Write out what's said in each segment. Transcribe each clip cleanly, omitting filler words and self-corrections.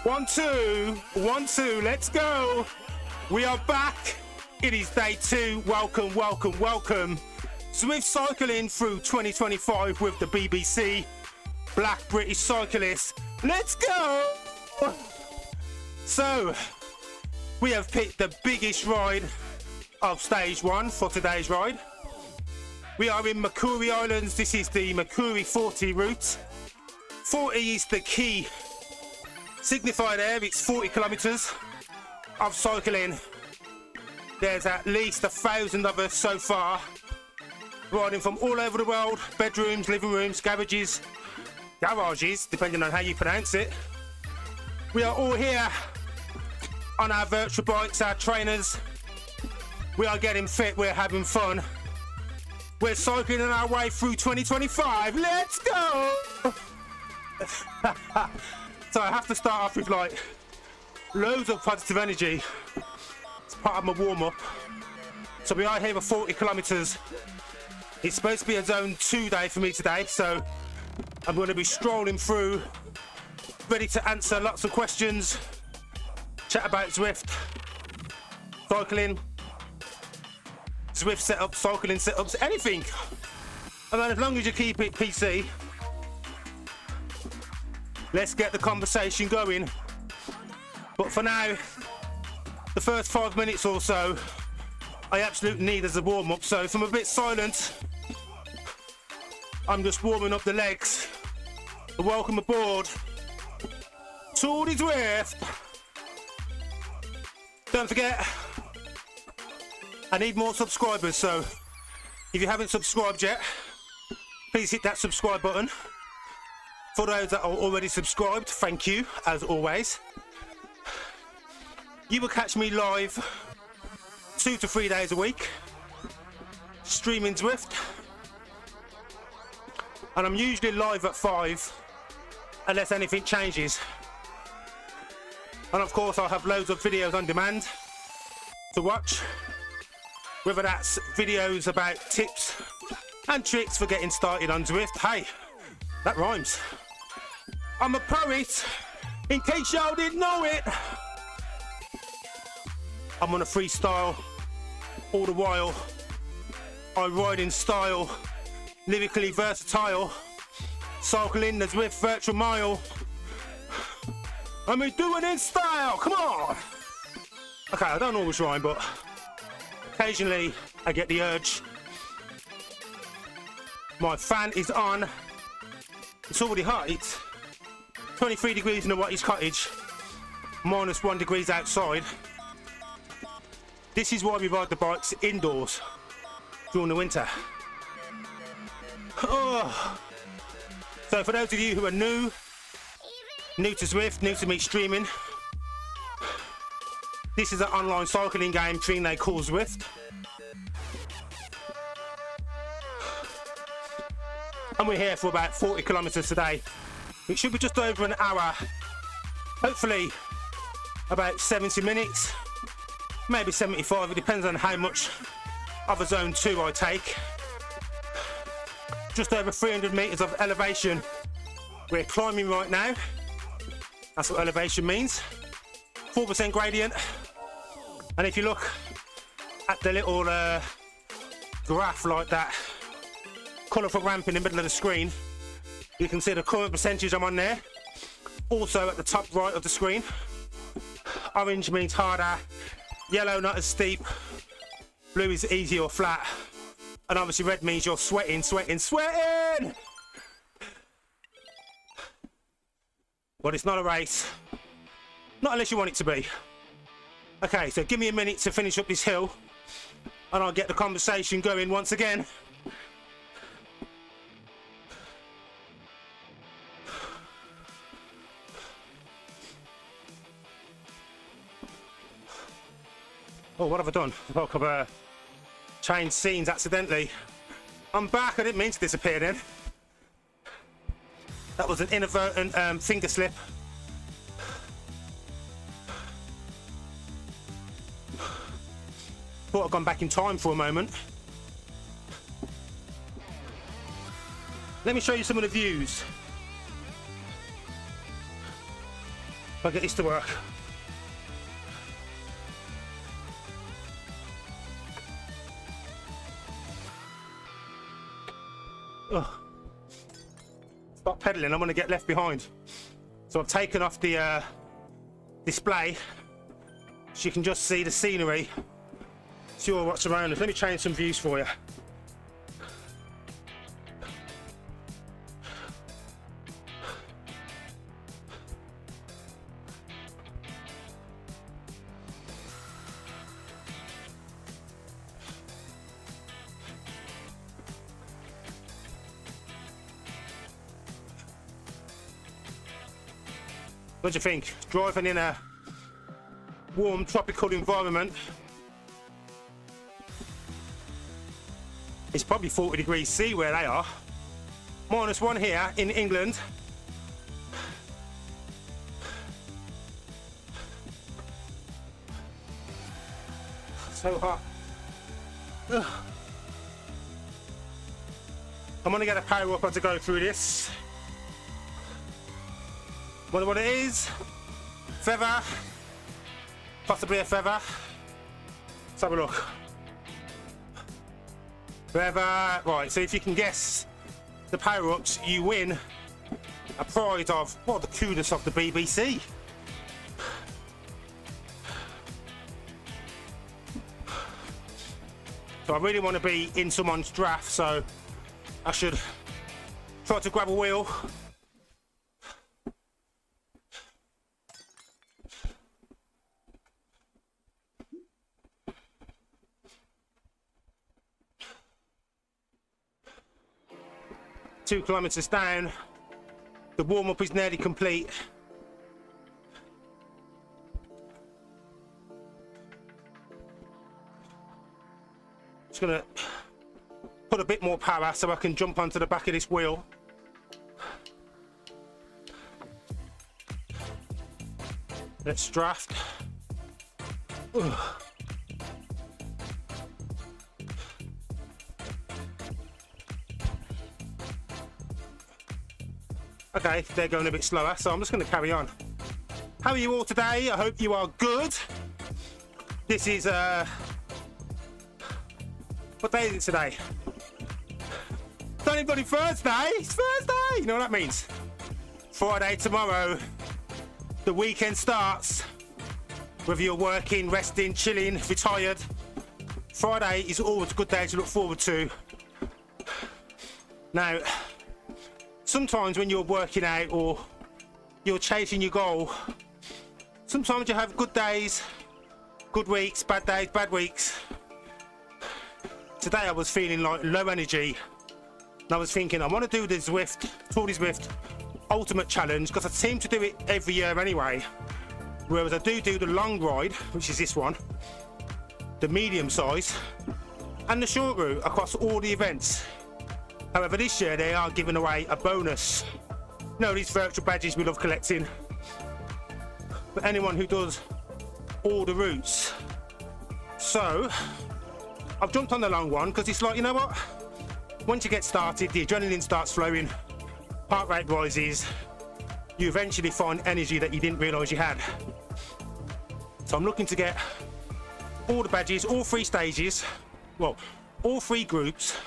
1, 2, 1, 2, let's go. We are back. It is day 2. Welcome, welcome, welcome. Zwift cycling through 2025 with the BBC Black British Cyclist. Let's go. So, we have picked the biggest ride of stage 1 for today's ride. We are in Makuri Islands. This is the Makuri 40 route. 40 is the key signifier there. It's 40 kilometers of cycling. There's at least 1,000 of us so far, riding from all over the world. Bedrooms, living rooms, garages, depending on how you pronounce it. We are all here on our virtual bikes, our trainers. We are getting fit, we're having fun. We're cycling on our way through 2025. Let's go! So I have to start off with like loads of positive energy. It's part of my warm-up. So we are here for 40 kilometers. It's supposed to be a zone 2 day for me today, so I'm going to be strolling through, ready to answer lots of questions, chat about Zwift, cycling, Zwift setups, cycling setups, anything. And then as long as you keep it PC, let's get the conversation going. But for now, the first 5 minutes or so, I absolutely need as a warm-up. So if I'm a bit silent, I'm just warming up the legs. Welcome aboard to the Zwift. Don't forget, I need more subscribers, so if you haven't subscribed yet, please hit that subscribe button. For those that are already subscribed, thank you, as always. You will catch me live 2 to 3 days a week, streaming Zwift. And I'm usually live at 5, unless anything changes. And of course, I'll have loads of videos on demand to watch. Whether that's videos about tips and tricks for getting started on Zwift. Hey, that rhymes. I'm a poet, in case y'all didn't know it. I'm on a freestyle all the while. I ride in style, lyrically versatile, cycling the Zwift virtual mile. I'm doing it in style, come on. Okay, I don't always rhyme, but occasionally I get the urge. My fan is on. It's already hot. It's 23 degrees in the Watties cottage, -1 degrees outside. This is why we ride the bikes indoors during the winter. Oh. So for those of you who are new to Zwift, new to me streaming, this is an online cycling game thing they call Zwift. And we're here for about 40 kilometers today. It should be just over an hour, hopefully about 70 minutes, maybe 75, it depends on how much of a zone 2 I take. Just over 300 meters of elevation. We're climbing right now. That's what elevation means. 4% gradient. And if you look at the little graph like that, colourful ramp in the middle of the screen, you can see the current percentage I'm on there. Also at the top right of the screen, orange means harder, yellow not as steep, blue is easy or flat, and obviously red means you're sweating, sweating, sweating! But it's not a race. Not unless you want it to be. Okay, so give me a minute to finish up this hill, and I'll get the conversation going once again. Oh, what have I done? Look, I've changed scenes accidentally. I'm back, I didn't mean to disappear then. That was an inadvertent finger slip. Thought I'd gone back in time for a moment. Let me show you some of the views. If I get this to work. Ugh. Stop pedaling, I'm gonna get left behind. So I've taken off the display so you can just see the scenery, see what's around us. Let me change some views for you. What do you think? Driving in a warm tropical environment. It's probably 40 degrees C where they are. -1 here in England. So hot. Ugh. I'm gonna get a power up to go through this. Wonder what it is. Feather. Possibly a feather. Let's have a look. Feather. Right, so if you can guess the power-ups, you win a prize of, well, the coolest of the BBC. So I really want to be in someone's draft, so I should try to grab a wheel. Two kilometers down, the warm-up is nearly complete. Just gonna put a bit more power so I can jump onto the back of this wheel. Let's draft. Ugh. Okay, they're going a bit slower, so I'm just going to carry on. How are you all today? I hope you are good. This is, what day is it today? It's only bloody Thursday! It's Thursday! You know what that means? Friday tomorrow. The weekend starts. Whether you're working, resting, chilling, retired. Friday is always a good day to look forward to. Now, sometimes when you're working out or you're chasing your goal, sometimes you have good days, good weeks, bad days, bad weeks. Today I was feeling like low energy and I was thinking I want to do the Zwift, Tour de Zwift Ultimate Challenge because I seem to do it every year anyway. Whereas I do the long ride, which is this one, the medium size and the short route across all the events. However, this year they are giving away a bonus. You know, these virtual badges we love collecting. For anyone who does all the routes. So, I've jumped on the long one because it's like, you know what? Once you get started, the adrenaline starts flowing, heart rate rises, you eventually find energy that you didn't realise you had. So I'm looking to get all the badges, all 3 stages, well, all 3 groups,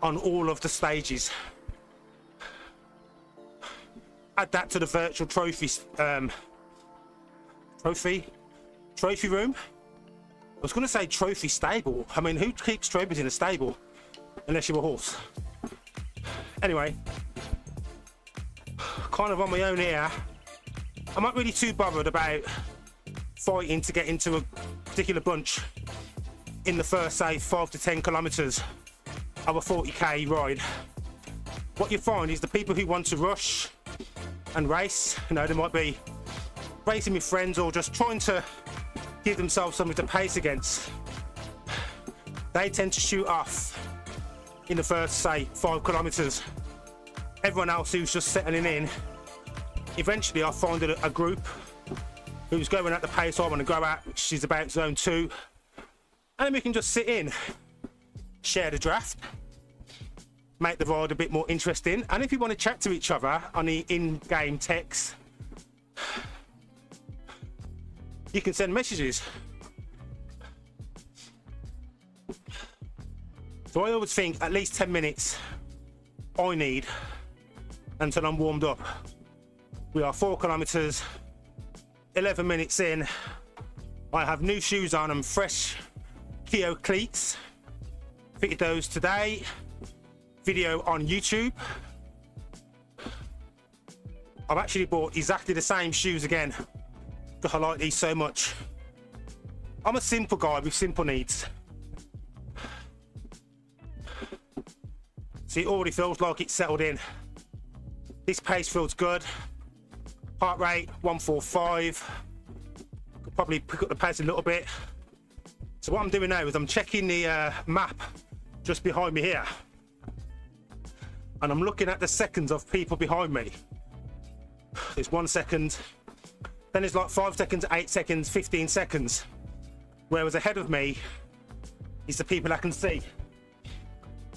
on all of the stages. Add that to the virtual trophy room. I was going to say trophy stable. I mean, who keeps trophies in a stable unless you're a horse? Anyway, kind of on my own here. I'm not really too bothered about fighting to get into a particular bunch in the first, say, 5 to 10 kilometers of a 40k ride. What you find is the people who want to rush and race, you know, they might be racing with friends or just trying to give themselves something to pace against. They tend to shoot off in the first, say, 5 kilometers. Everyone else who's just settling in, eventually I find a group who's going at the pace I want to go at, which is about zone 2, and then we can just sit in, share the draft, make the ride a bit more interesting, and if you want to chat to each other on the in-game text, you can send messages. So I always think at least 10 minutes I need until I'm warmed up. We are 4 kilometers, 11 minutes in. I have new shoes on and fresh Keo cleats. Fitted those today. Video on YouTube. I've actually bought exactly the same shoes again because I like these so much. I'm a simple guy with simple needs. See, it already feels like it's settled in. This pace feels good. Heart rate 145. Could probably pick up the pace a little bit. So what I'm doing now is I'm checking the map just behind me here, and I'm looking at the seconds of people behind me. There's 1 second, then it's like 5 seconds, 8 seconds, 15 seconds. Whereas ahead of me is the people I can see.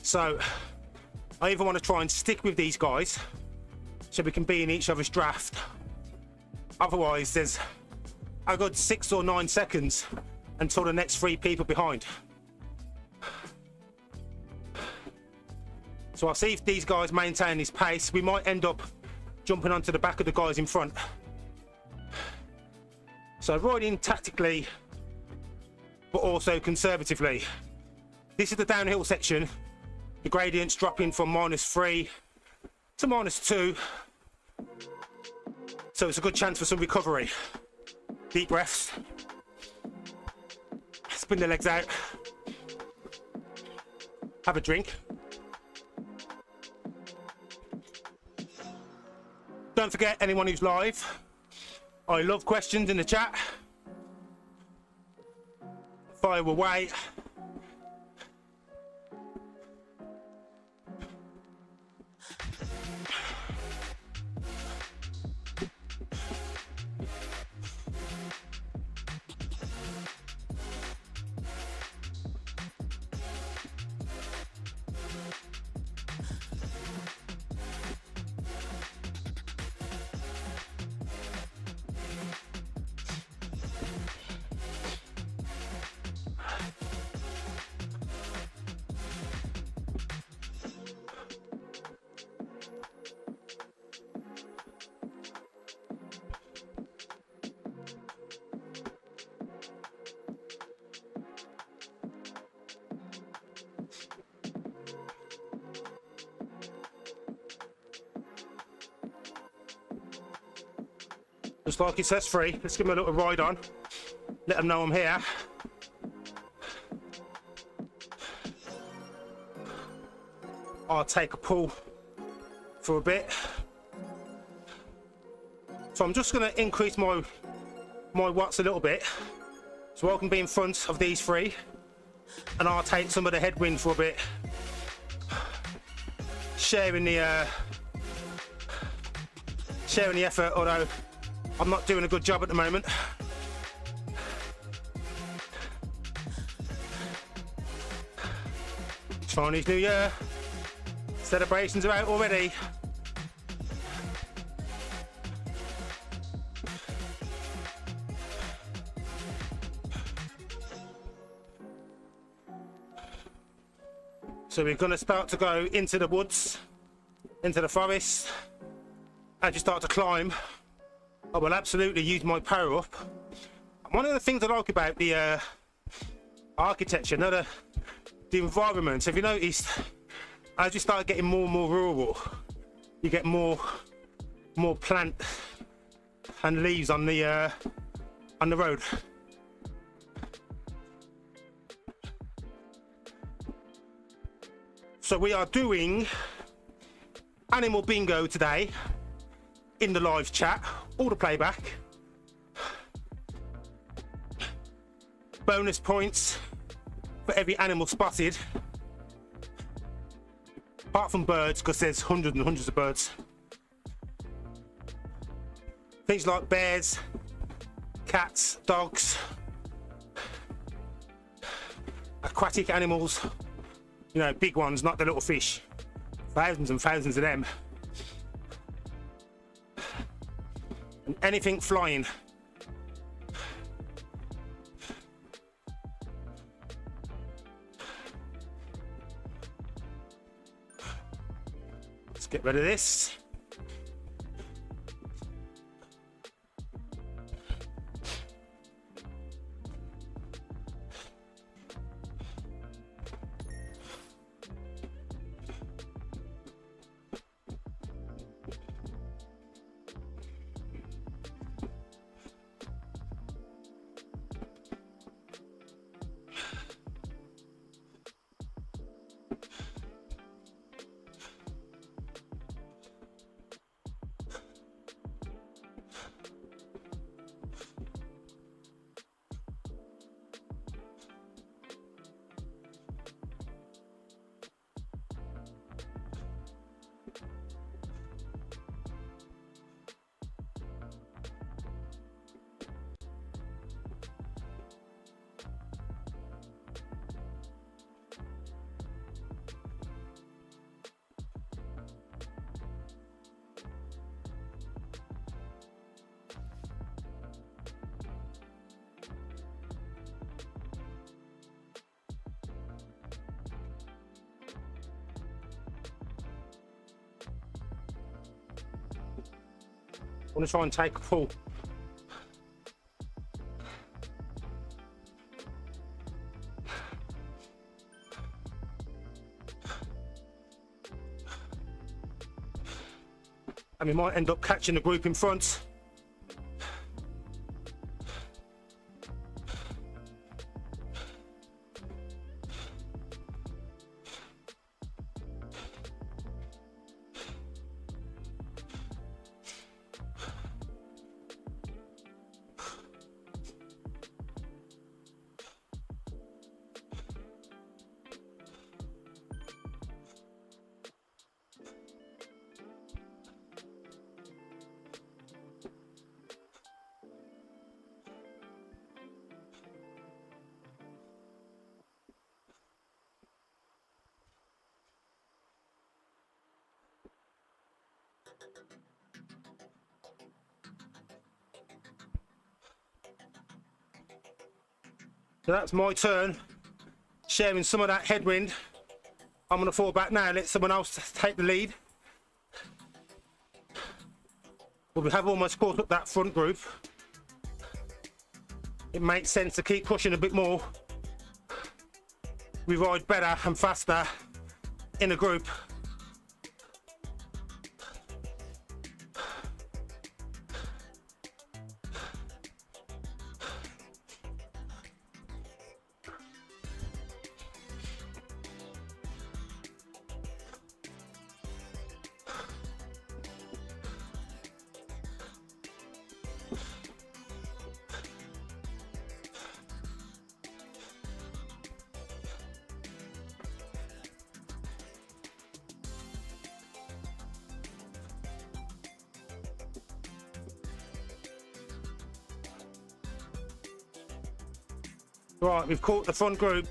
So I either want to try and stick with these guys so we can be in each other's draft. Otherwise, there's a good 6 or 9 seconds until the next 3 people behind. So I'll see if these guys maintain this pace. We might end up jumping onto the back of the guys in front. So riding tactically, but also conservatively. This is the downhill section. The gradient's dropping from -3 to -2. So it's a good chance for some recovery. Deep breaths. Spin the legs out. Have a drink. Don't forget, anyone who's live, I love questions in the chat. Fire away. Just like it says free, let's give them a little ride on. Let them know I'm here. I'll take a pull for a bit. So I'm just going to increase my watts a little bit so I can be in front of these 3, and I'll take some of the headwind for a bit, sharing the effort, although I'm not doing a good job at the moment. Chinese New Year. Celebrations are out already. So we're going to start to go into the woods, into the forest. As you start to climb, I will absolutely use my power up. One of the things I like about the architecture, the environment, if you noticed, as you start getting more and more rural, you get more plant and leaves on the road. So we are doing animal bingo today in the live chat, all the playback. Bonus points for every animal spotted, apart from birds, because there's hundreds and hundreds of birds. Things like bears, cats, dogs, aquatic animals, you know, big ones, not the little fish. Thousands and thousands of them. And anything flying. get rid of this. I'm gonna try and take a pull. And we might end up catching the group in front. So that's my turn, sharing some of that headwind. I'm going to fall back now, let someone else take the lead. But we have almost caught up that front group. It makes sense to keep pushing a bit more. We ride better and faster in a group. Right, we've caught the front group.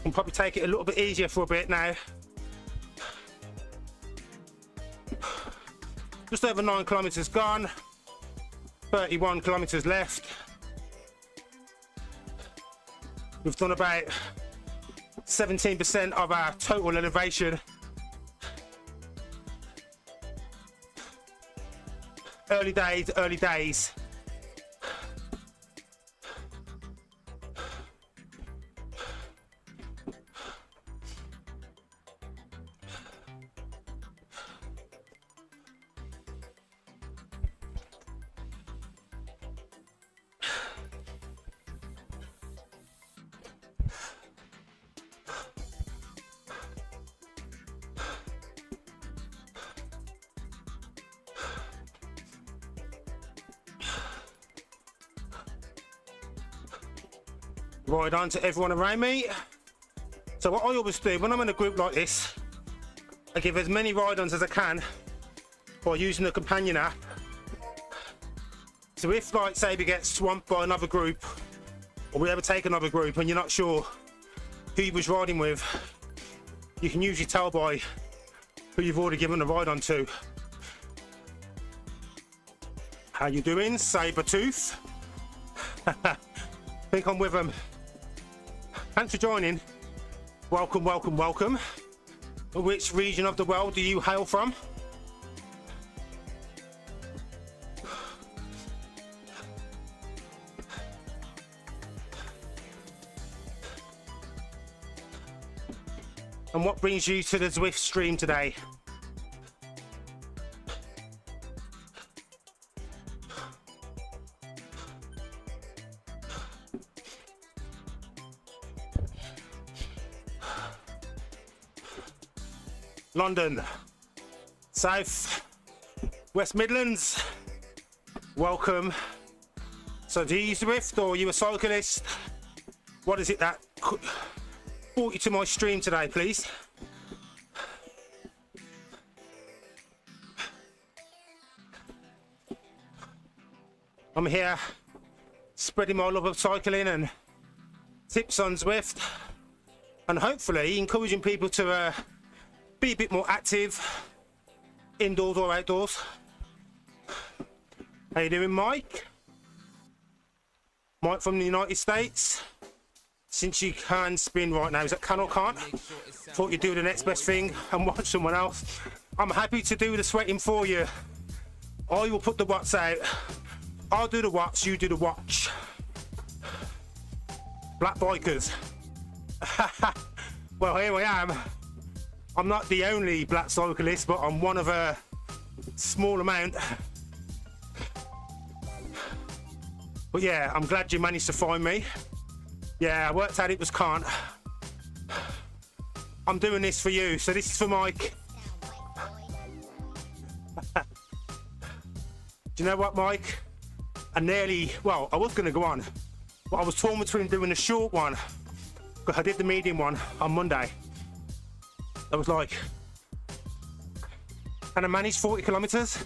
We'll probably take it a little bit easier for a bit now. Just over 9 kilometers gone, 31 kilometers left. We've done about 17% of our total elevation. Early days, early days. Ride on to everyone around me. So what I always do when I'm in a group like this, I give as many ride-ons as I can by using the companion app. So if, like, say we get swamped by another group, or we ever take another group and you're not sure who you was riding with, you can usually tell by who you've already given a ride-on to. How you doing, Sabertooth? Think I'm with them. Thanks for joining. Welcome, welcome, welcome. Which region of the world do you hail from? And what brings you to the Zwift stream today? London, South, West Midlands, welcome. So do you Zwift or are you a cyclist? What is it that brought you to my stream today, please? I'm here spreading my love of cycling and tips on Zwift, and hopefully encouraging people to be a bit more active, indoors or outdoors. How you doing, Mike? Mike from the United States. Since you can spin right now, is that can or can't? Thought you'd do the next best thing and watch someone else. I'm happy to do the sweating for you. I will put the watts out. I'll do the watts, you do the watch. Black bikers. Well, here I am. I'm not the only black cyclist, but I'm one of a small amount. But yeah, I'm glad you managed to find me. Yeah, I worked out it was can't. I'm doing this for you, so this is for Mike. Do you know what, Mike? I was going to go on, but I was torn between doing the short one, because I did the medium one on Monday. I was like, can I manage 40 kilometers?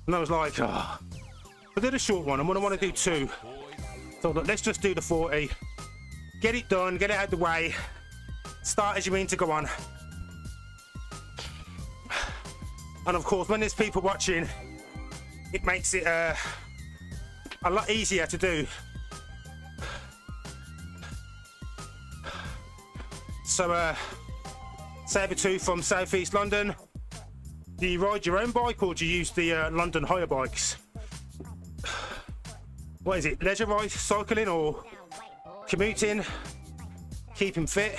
And I was like, oh, I did a short one, I'm going to want to do 2. So look, let's just do the 40. Get it done, get it out of the way. Start as you mean to go on. And of course, when there's people watching, it makes it a lot easier to do. So, Sabertooth from Southeast London. Do you ride your own bike or do you use the London hire bikes? What is it, leisure ride, cycling or commuting, keeping fit?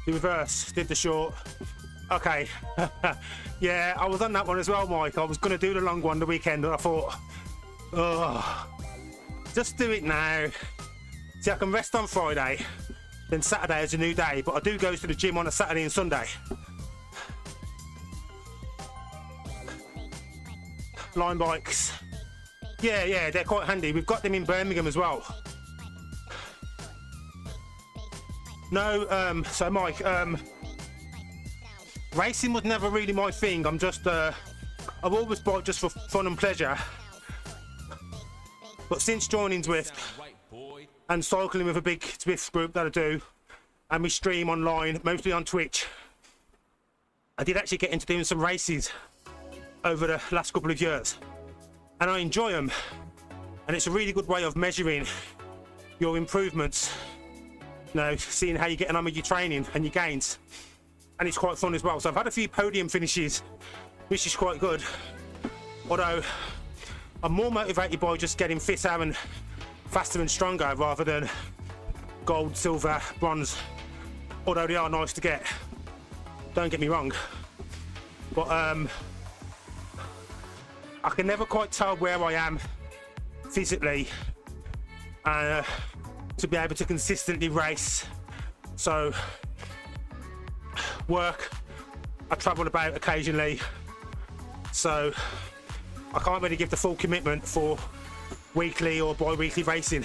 The reverse, did the short. Okay. Yeah, I was on that one as well, Mike. I was going to do the long one the weekend, and I thought, oh, just do it now. See, I can rest on Friday, then Saturday is a new day, but I do go to the gym on a Saturday and Sunday. Line bikes. Yeah, they're quite handy. We've got them in Birmingham as well. No, so Mike, racing was never really my thing. I'm just, I've always biked just for fun and pleasure. But since joining Zwift and cycling with a big Zwift group that I do, and we stream online, mostly on Twitch, I did actually get into doing some races over the last couple of years. And I enjoy them. And it's a really good way of measuring your improvements. You know, seeing how you're getting on with your training and your gains, and it's quite fun as well. So I've had a few podium finishes, which is quite good, although I'm more motivated by just getting fitter and faster and stronger rather than gold, silver, bronze, although they are nice to get, don't get me wrong. But I can never quite tell where I am physically to be able to consistently race. So work, I travel about occasionally, so I can't really give the full commitment for weekly or bi-weekly racing.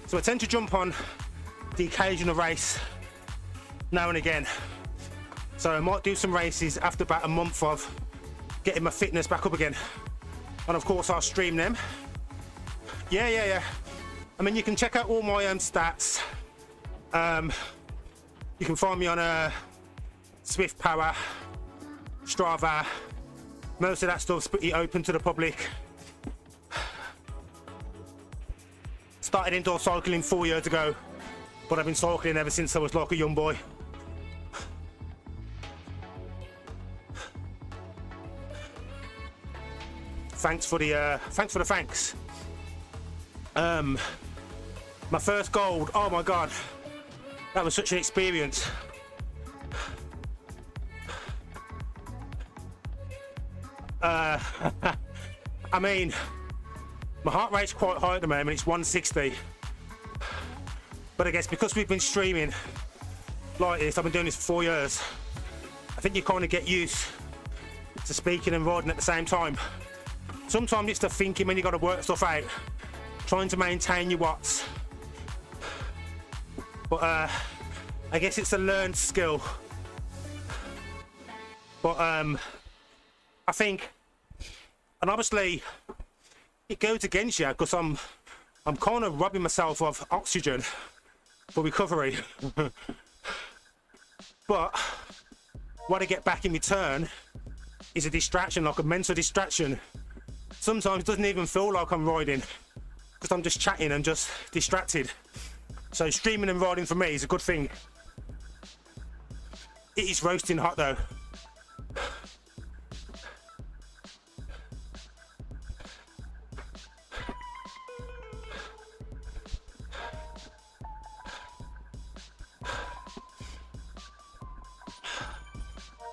So I tend to jump on the occasional race now and again. So I might do some races after about a month of getting my fitness back up again. And of course I'll stream them. Yeah. I mean, you can check out all my stats. You can find me on Zwift Power, Strava. Most of that stuff's pretty open to the public. Started indoor cycling 4 years ago, but I've been cycling ever since I was like a young boy. Thanks for the thanks. My first gold, oh my god, that was such an experience. I mean, my heart rate's quite high at the moment, it's 160. But I guess because we've been streaming like this, I've been doing this for 4 years, I think you kind of get used to speaking and riding at the same time. Sometimes it's the thinking when you got to work stuff out, trying to maintain your watts. But I guess it's a learned skill. But I think, and obviously it goes against you because I'm kind of robbing myself of oxygen for recovery. But what I get back in return is a distraction, like a mental distraction. Sometimes it doesn't even feel like I'm riding because I'm just chatting and just distracted. So streaming and riding for me is a good thing. It is roasting hot though.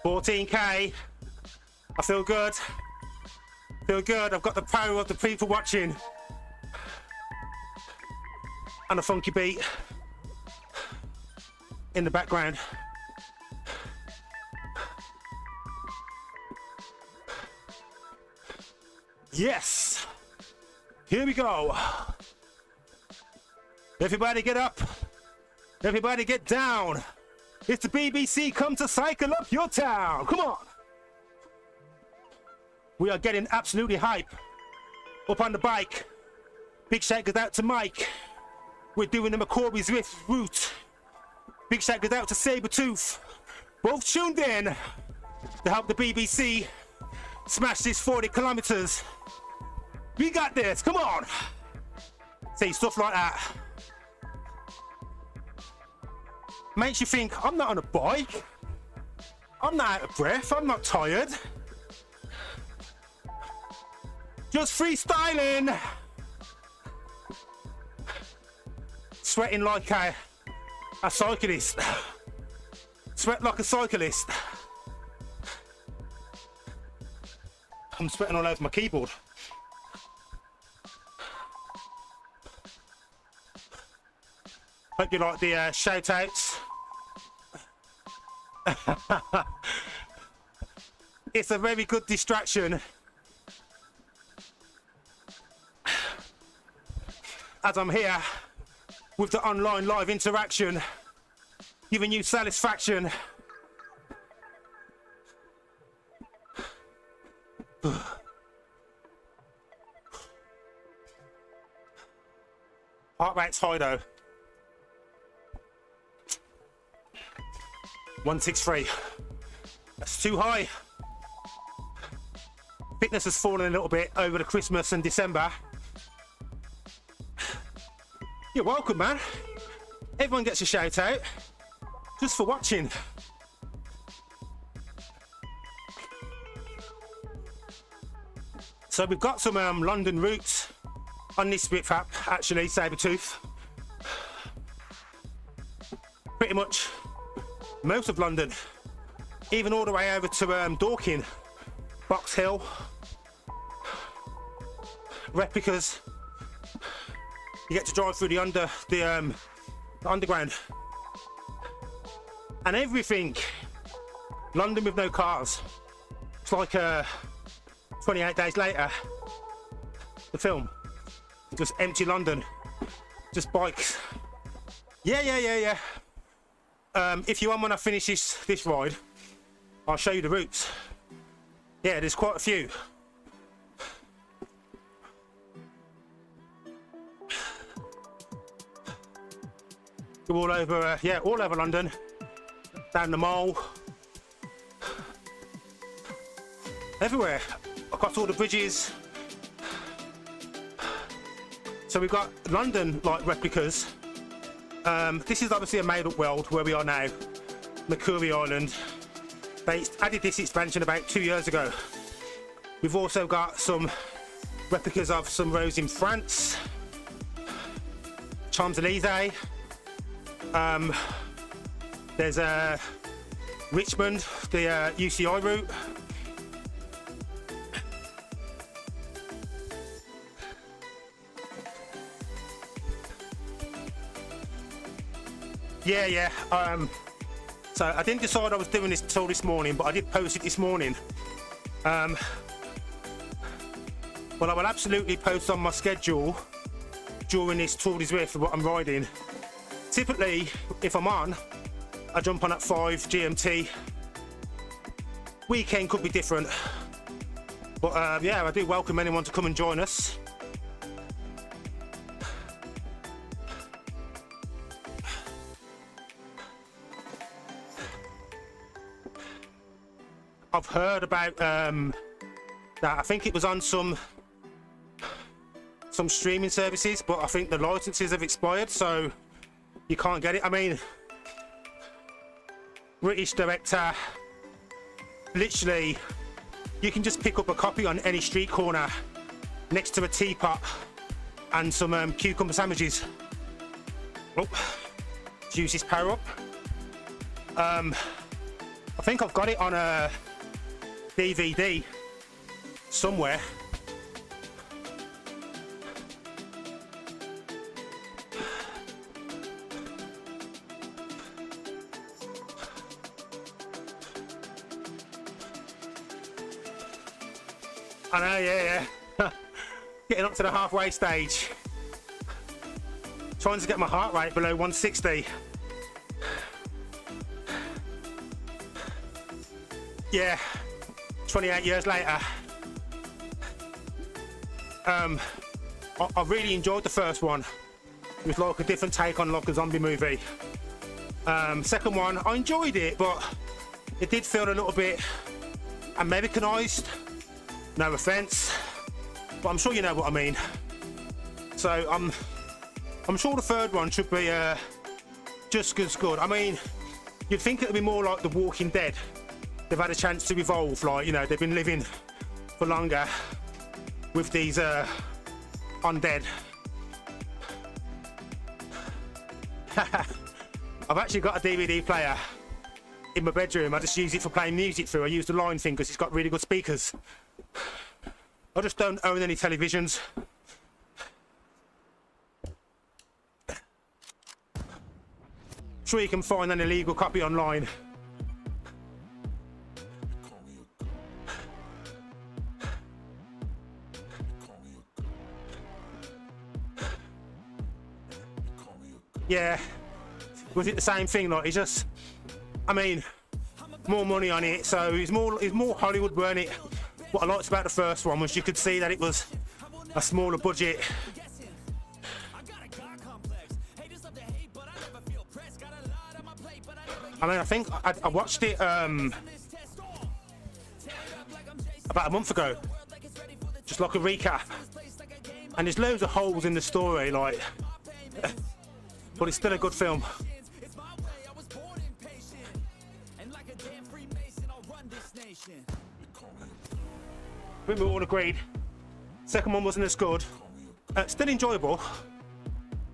$14K. I feel good. Feel good. I've got the power of the people watching. And a funky beat in the background. Yes. Here we go. Everybody get up. Everybody get down. It's the BBC come to cycle up your town. Come on. We are getting absolutely hype. Up on the bike. Big shout goes out to Mike. We're doing the Makuri Zwift route. Big shout goes out to Sabretooth. Both tuned in to help the BBC smash this 40 kilometers. We got this, come on. Say stuff like that. Makes you think, I'm not on a bike. I'm not out of breath, I'm not tired. Just freestyling. Sweating like a cyclist. Sweat like a cyclist. I'm sweating all over my keyboard. Hope you like the shout outs. It's a very good distraction. As I'm here with the online live interaction, giving you satisfaction. Heart rate's high though. 163. That's too high. Fitness has fallen a little bit over the Christmas and December. You're welcome, man. Everyone gets a shout out just for watching. So we've got some London routes on this Zwift app, actually, Sabretooth. Pretty much most of London, even all the way over to Dorking, Box Hill, replicas. You get to drive through the underground and everything. London with no cars. It's like 28 Days Later, the film. Just empty London, just bikes. Yeah. If you want, when I finish this ride, I'll show you the routes. Yeah, there's quite a few. Go all over, yeah, all over London, down the Mole, everywhere, across all the bridges. So we've got London like replicas. This is obviously a made-up world where we are now, Makuri Island. They added this expansion about 2 years ago. We've also got some replicas of some roads in France, Champs-Élysées. There's Richmond, the UCI route. Yeah. So I didn't decide I was doing this till this morning, but I did post it this morning. Well, I will absolutely post on my schedule during this Tour de Zwift what I'm riding. Typically, if I'm on, I jump on at 5 GMT. Weekend could be different, but yeah, I do welcome anyone to come and join us. I've heard about that. I think it was on some streaming services, but I think the licenses have expired, so you can't get it. I mean, British director, literally, you can just pick up a copy on any street corner next to a teapot and some cucumber sandwiches. Oh, use this power up. I think I've got it on a DVD somewhere. I know, yeah. Getting up to the halfway stage. Trying to get my heart rate below 160. Yeah, 28 years later. I really enjoyed the first one. It was like a different take on like a zombie movie. Second one, I enjoyed it, but it did feel a little bit Americanized. No offense, but I'm sure you know what I mean. So I'm sure the third one should be just as good. I mean, you'd think it would be more like The Walking Dead. They've had a chance to evolve, like, you know, they've been living for longer with these undead. I've actually got a DVD player in my bedroom. I just use it for playing music through. I use the line thing because it's got really good speakers. I just don't own any televisions. Sure, you can find an illegal copy online. Yeah, was it the same thing? Like, it's just, I mean, more money on it, so it's more Hollywood, weren't it? What I liked about the first one was you could see that it was a smaller budget. I mean, I think I watched it about a month ago, just like a recap, and there's loads of holes in the story, like, but it's still a good film. I think we all agreed. Second one wasn't as good. Still enjoyable,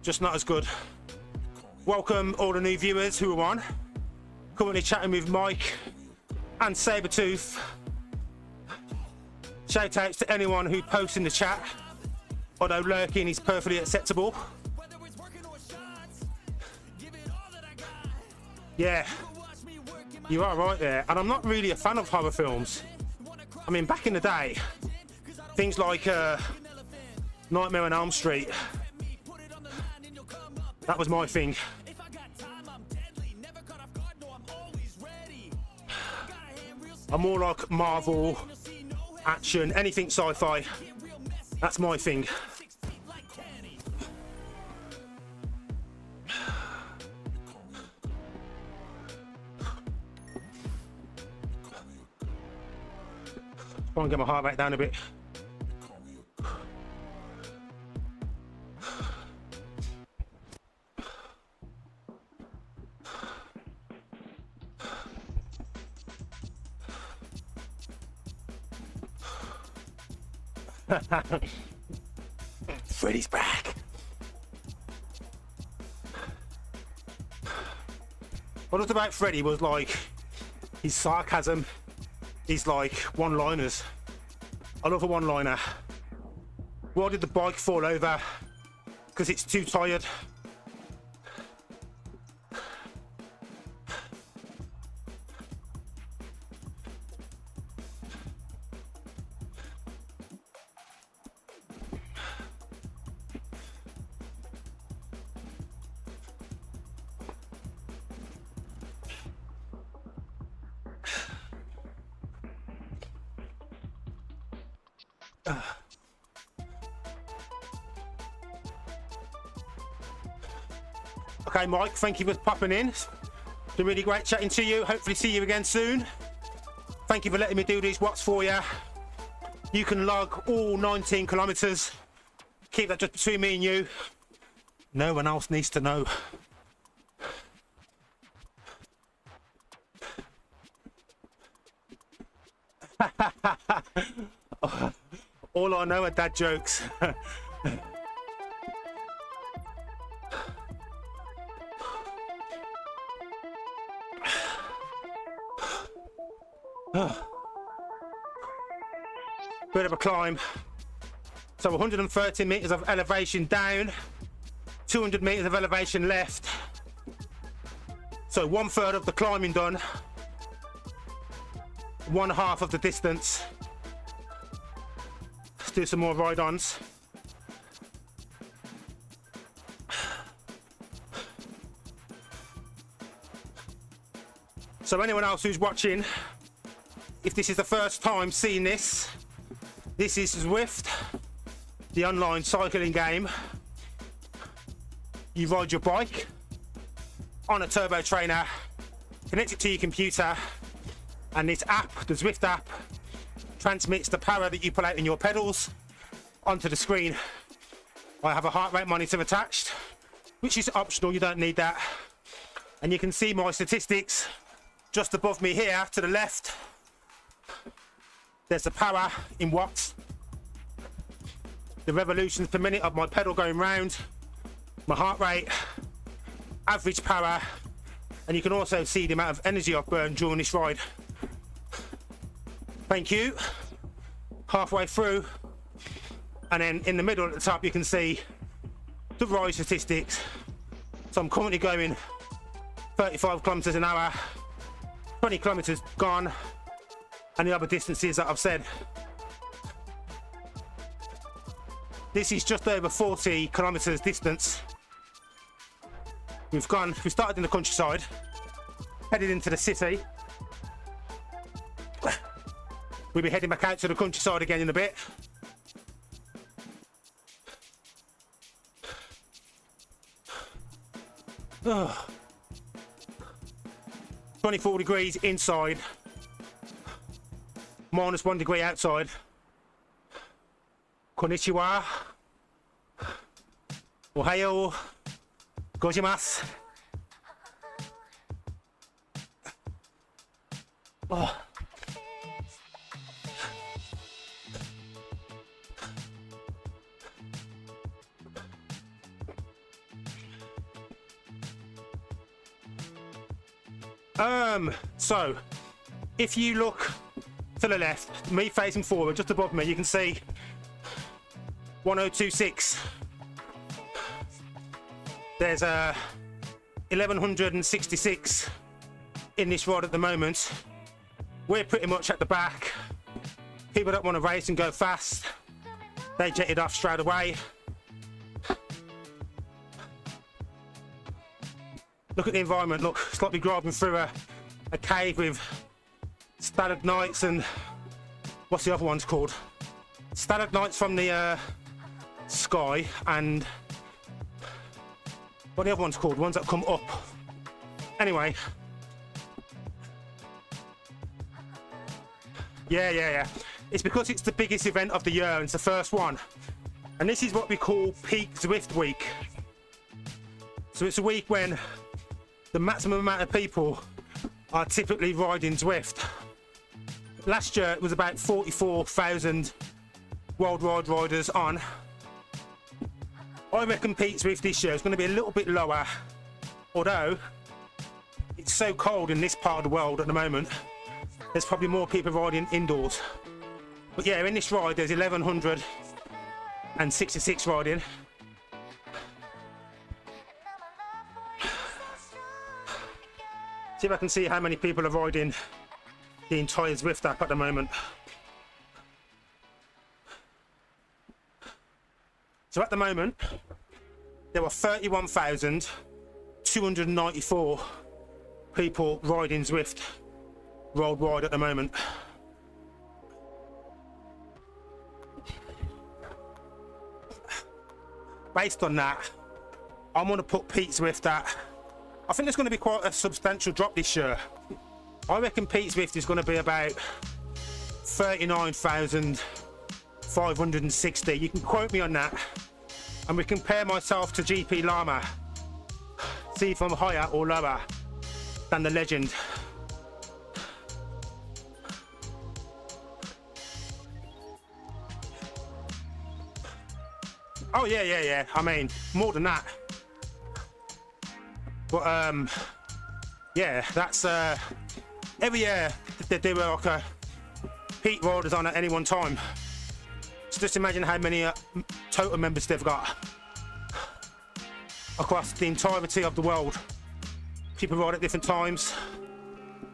just not as good. Welcome all the new viewers who are on. Currently chatting with Mike and Sabretooth. Shout outs to anyone who posts in the chat, although lurking is perfectly acceptable. Yeah, you are right there. And I'm not really a fan of horror films. I mean, back in the day, things like Nightmare on Elm Street, that was my thing. I'm more like Marvel, action, anything sci-fi. That's my thing. Try and get my heart rate down a bit. Freddy's back. What I loved about Freddy was like his sarcasm, his like one-liners. I love a one-liner. Why did the bike fall over? Because it's too tired. Okay, Mike, thank you for popping in. It's been really great chatting to you. Hopefully see you again soon. Thank you for letting me do these watts for you. You can log all 19 kilometers. Keep that just between me and you. No one else needs to know. All I know are dad jokes. Bit of a climb. So 130 meters of elevation down, 200 meters of elevation left. So 1/3 of the climbing done, 1/2 of the distance. Let's do some more ride-ons. So anyone else who's watching, if this is the first time seeing this, this is Zwift, the online cycling game. You ride your bike on a Turbotrainer, connect it to your computer, and this app, the Zwift app, transmits the power that you pull out in your pedals onto the screen. I have a heart rate monitor attached, which is optional, you don't need that. And you can see my statistics just above me here to the left. There's the power in watts, the revolutions per minute of my pedal going round, my heart rate, average power, and you can also see the amount of energy I've burned during this ride. Thank you. Halfway through, and then in the middle at the top you can see the ride statistics. So I'm currently going 35 kilometers an hour, 20 kilometers gone, and the other distances that I've said. This is just over 40 kilometers distance. We started in the countryside, headed into the city. We'll be heading back out to the countryside again in a bit. Oh. 24 degrees inside, -1 degree outside. Konnichiwa. Ohayo. Gozaimasu. Oh. So if you look to the left, me facing forward, just above me, you can see 1026. There's 1166 in this ride at the moment. We're pretty much at the back. People that want to race and go fast, they jetted off straight away. Look at the environment. Look, it's like we're driving through a cave with stalagmites and what's the other ones called? Stalagmites from the sky, and what are the other ones called? Ones that come up. Anyway. Yeah. It's because it's the biggest event of the year and it's the first one. And this is what we call Peak Zwift Week. So it's a week when the maximum amount of people are typically riding Zwift. Last year it was about 44,000 worldwide riders on. I reckon Peak Zwift this year is going to be a little bit lower, although it's so cold in this part of the world at the moment, there's probably more people riding indoors. But yeah, in this ride there's 1,166 riding. See if I can see how many people are riding the entire Zwift app at the moment. So at the moment, there are 31,294 people riding Zwift worldwide at the moment. Based on that, I'm going to put Pete Zwift at, I think there's going to be quite a substantial drop this year. I reckon Pete Zwift is going to be about 39,560. You can quote me on that, and we compare myself to GP Llama, see if I'm higher or lower than the legend. Oh yeah. I mean, more than that. But yeah, that's every year they do like a peak riders on at any one time. So just imagine how many total members they've got across the entirety of the world. People ride at different times.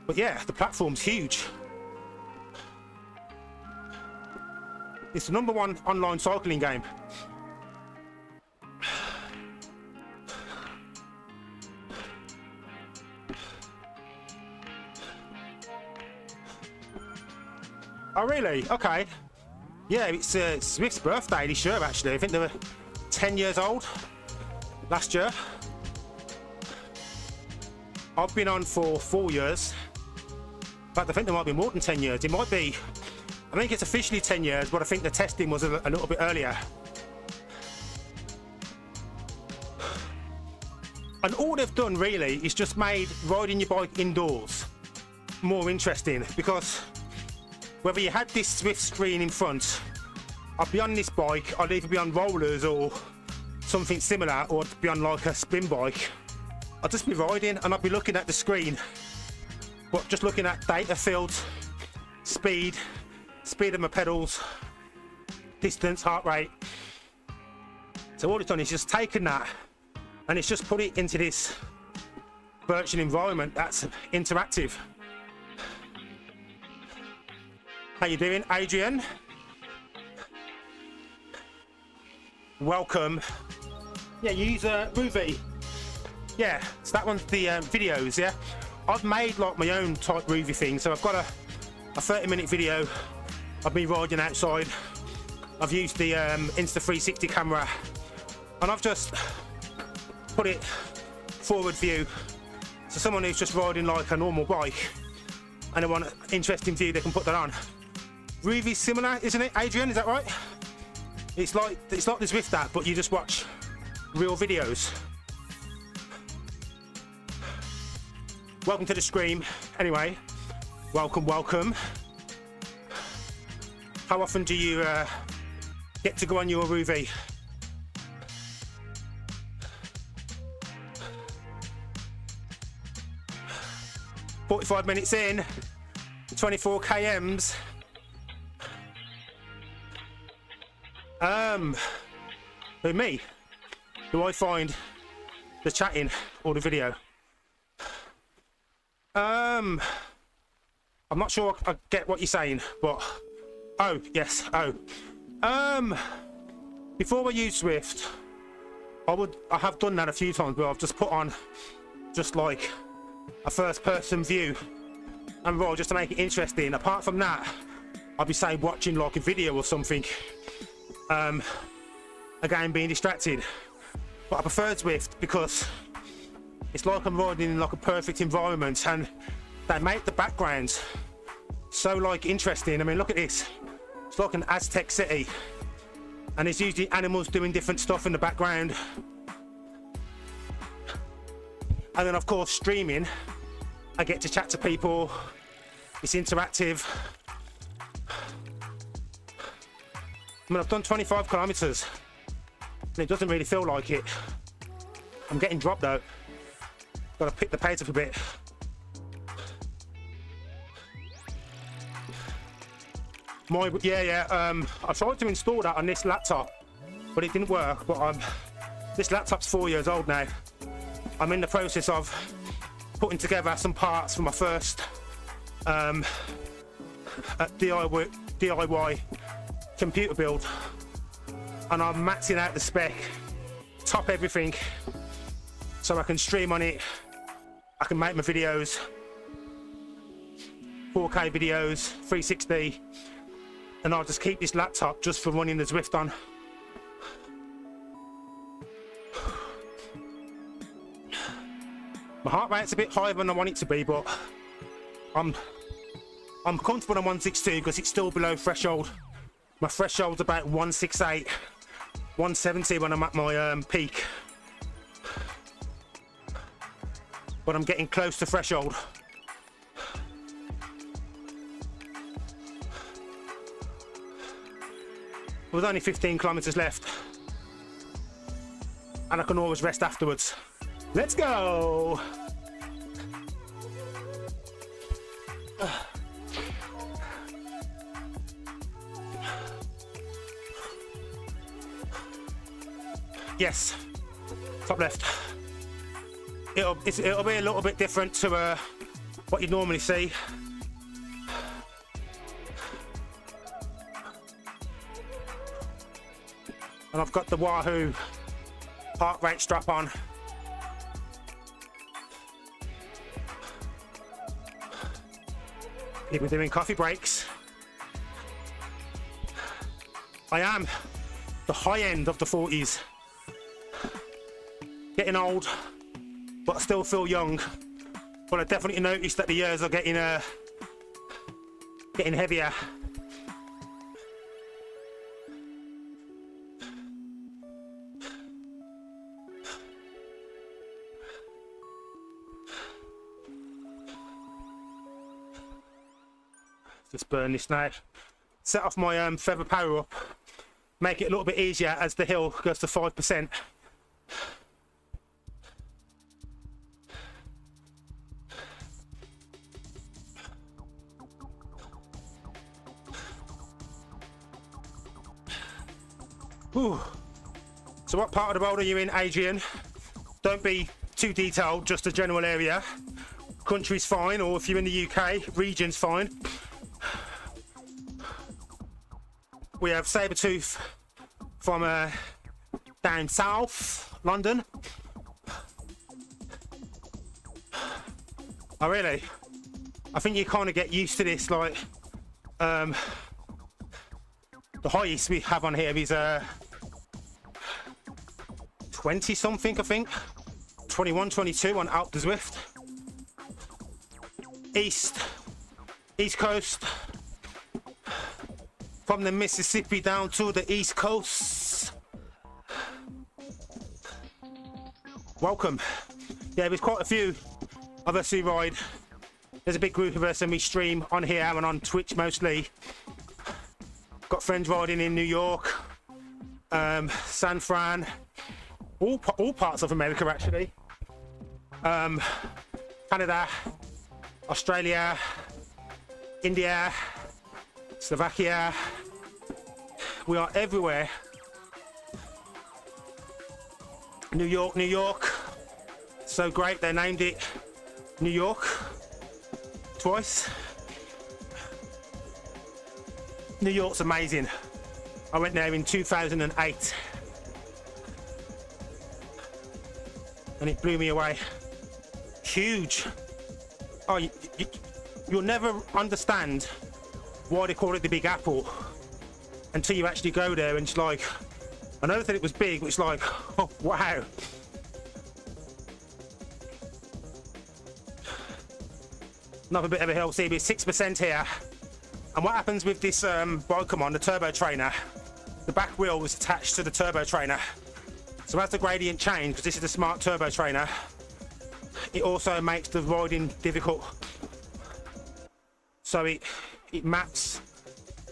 But yeah, the platform's huge. It's the #1 online cycling game. Oh really? Okay. Yeah, it's Zwift's birthday this year actually. I think they were 10 years old last year. I've been on for 4 years. In fact, I think there might be more than 10 years. It might be, I think it's officially 10 years, but I think the testing was a little bit earlier. And all they've done really is just made riding your bike indoors more interesting, because whether you had this Zwift screen in front, I'd be on this bike, I'd either be on rollers or something similar, or I'd be on like a spin bike. I'd just be riding and I'd be looking at the screen, but just looking at data fields, speed of my pedals, distance, heart rate. So all it's done is just taken that and it's just put it into this virtual environment that's interactive. How you doing, Adrian? Welcome. Yeah, you use Rouvy. Yeah, so that one's the videos, yeah? I've made like my own type Rouvy thing, so I've got a 30-minute video of me riding outside. I've used the Insta360 camera, and I've just put it forward view, so someone who's just riding like a normal bike and they want an interesting view, they can put that on. Rouvy's similar, isn't it, Adrian? Is that right? It's like the Zwift app, but you just watch real videos. Welcome to the stream. Anyway, welcome. How often do you get to go on your Rouvy? "45 minutes in, 24 kms. With me, do I find the chatting or the video? I'm not sure I get what you're saying, but oh yes, before I use Zwift, I have done that a few times, where I've just put on just like a first person view and ride just to make it interesting. Apart from that, I'd be say watching like a video or something, again being distracted. But I prefer Zwift because it's like I'm riding in like a perfect environment, and they make the backgrounds so like interesting. I mean, look at this, it's like an Aztec city, and there's usually animals doing different stuff in the background. And then of course streaming, I get to chat to people, it's interactive. I mean, I've done 25 kilometers and it doesn't really feel like it. I'm getting dropped though, gotta pick the pace up a bit. I tried to install that on this laptop, but it didn't work. But this laptop's 4 years old now. I'm in the process of putting together some parts for my first DIY computer build, and I'm maxing out the spec, top everything, so I can stream on it. I can make my videos, 4K videos, 360, and I'll just keep this laptop just for running the Zwift on. My heart rate's a bit higher than I want it to be, but I'm comfortable on 162 because it's still below threshold. My threshold's about 168, 170 when I'm at my peak. But I'm getting close to threshold. There's only 15 kilometers left, and I can always rest afterwards. Let's go! Yes, top left. It'll be a little bit different to what you normally see. And I've got the Wahoo heart rate strap on. People doing coffee breaks. I am the high end of the 40s. Getting old, but I still feel young. But I definitely noticed that the years are getting heavier. Just burn this now. Set off my Feather Powerup. Make it a little bit easier as the hill goes to 5%. Ooh. So what part of the world are you in, Adrian? Don't be too detailed, just a general area. Country's fine, or if you're in the UK, region's fine. We have Sabretooth from down south, London. Oh really? I think you kind of get used to this, like the highest we have on here is 20 something, I think. 21, 22 on Alp de Zwift. East Coast. From the Mississippi down to the East Coast. Welcome. Yeah, there's quite a few of us who ride. There's a big group of us and we stream on here and on Twitch mostly. Got friends riding in New York, San Fran, all parts of America actually. Canada, Australia, India, Slovakia. We are everywhere. New York. So great, they named it New York twice. New York's amazing. I went there in 2008 and it blew me away. Huge. Oh, you'll never understand why they call it the Big Apple until you actually go there, and it's like, I know that it was big, but it's like, oh wow. Another bit of a hill, see, it's 6% here. And what happens with this bike I'm on, the Turbotrainer, the back wheel was attached to the Turbotrainer. So as the gradient changes, because this is a smart Turbotrainer, it also makes the riding difficult. So it maps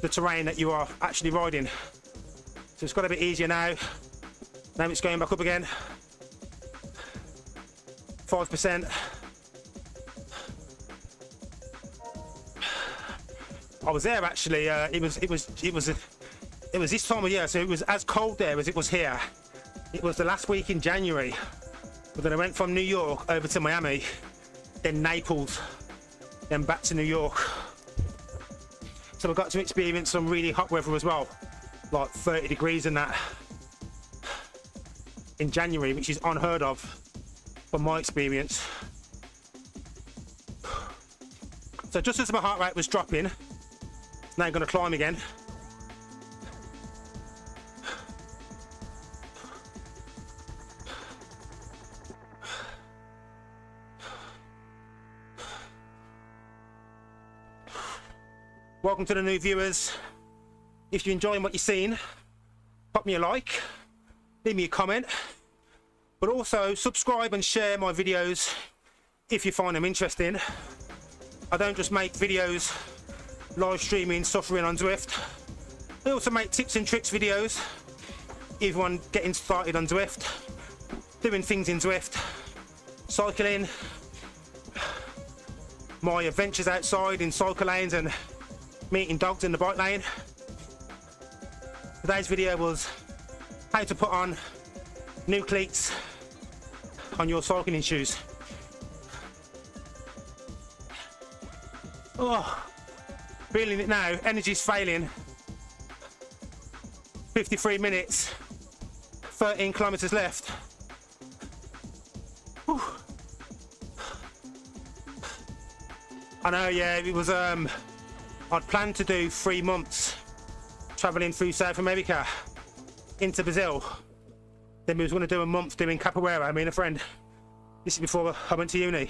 the terrain that you are actually riding. So it's got a bit easier now. Now it's going back up again. 5%. I was there actually. It was this time of year, so it was as cold there as it was here. It was the last week in January, but then I went from New York over to Miami, then Naples, then back to New York. So I got to experience some really hot weather as well, like 30 degrees and that in January, which is unheard of from my experience. So just as my heart rate was dropping, now I'm going to climb again. Welcome to the new viewers. If you're enjoying what you're seeing, pop me a like, leave me a comment, but also subscribe and share my videos if you find them interesting. I don't just make videos live streaming, suffering on Zwift. I also make tips and tricks videos, everyone getting started on Zwift, doing things in Zwift, cycling, my adventures outside in cycle lanes and meeting dogs in the bike lane. Today's video was how to put on new cleats on your cycling shoes. Oh, feeling it now, energy's failing. 53 minutes, 13 kilometers left. Whew. I know, yeah, it was, I'd planned to do 3 months traveling through South America into Brazil. Then we was going to do a month doing capoeira, me and a friend. This is before I went to uni.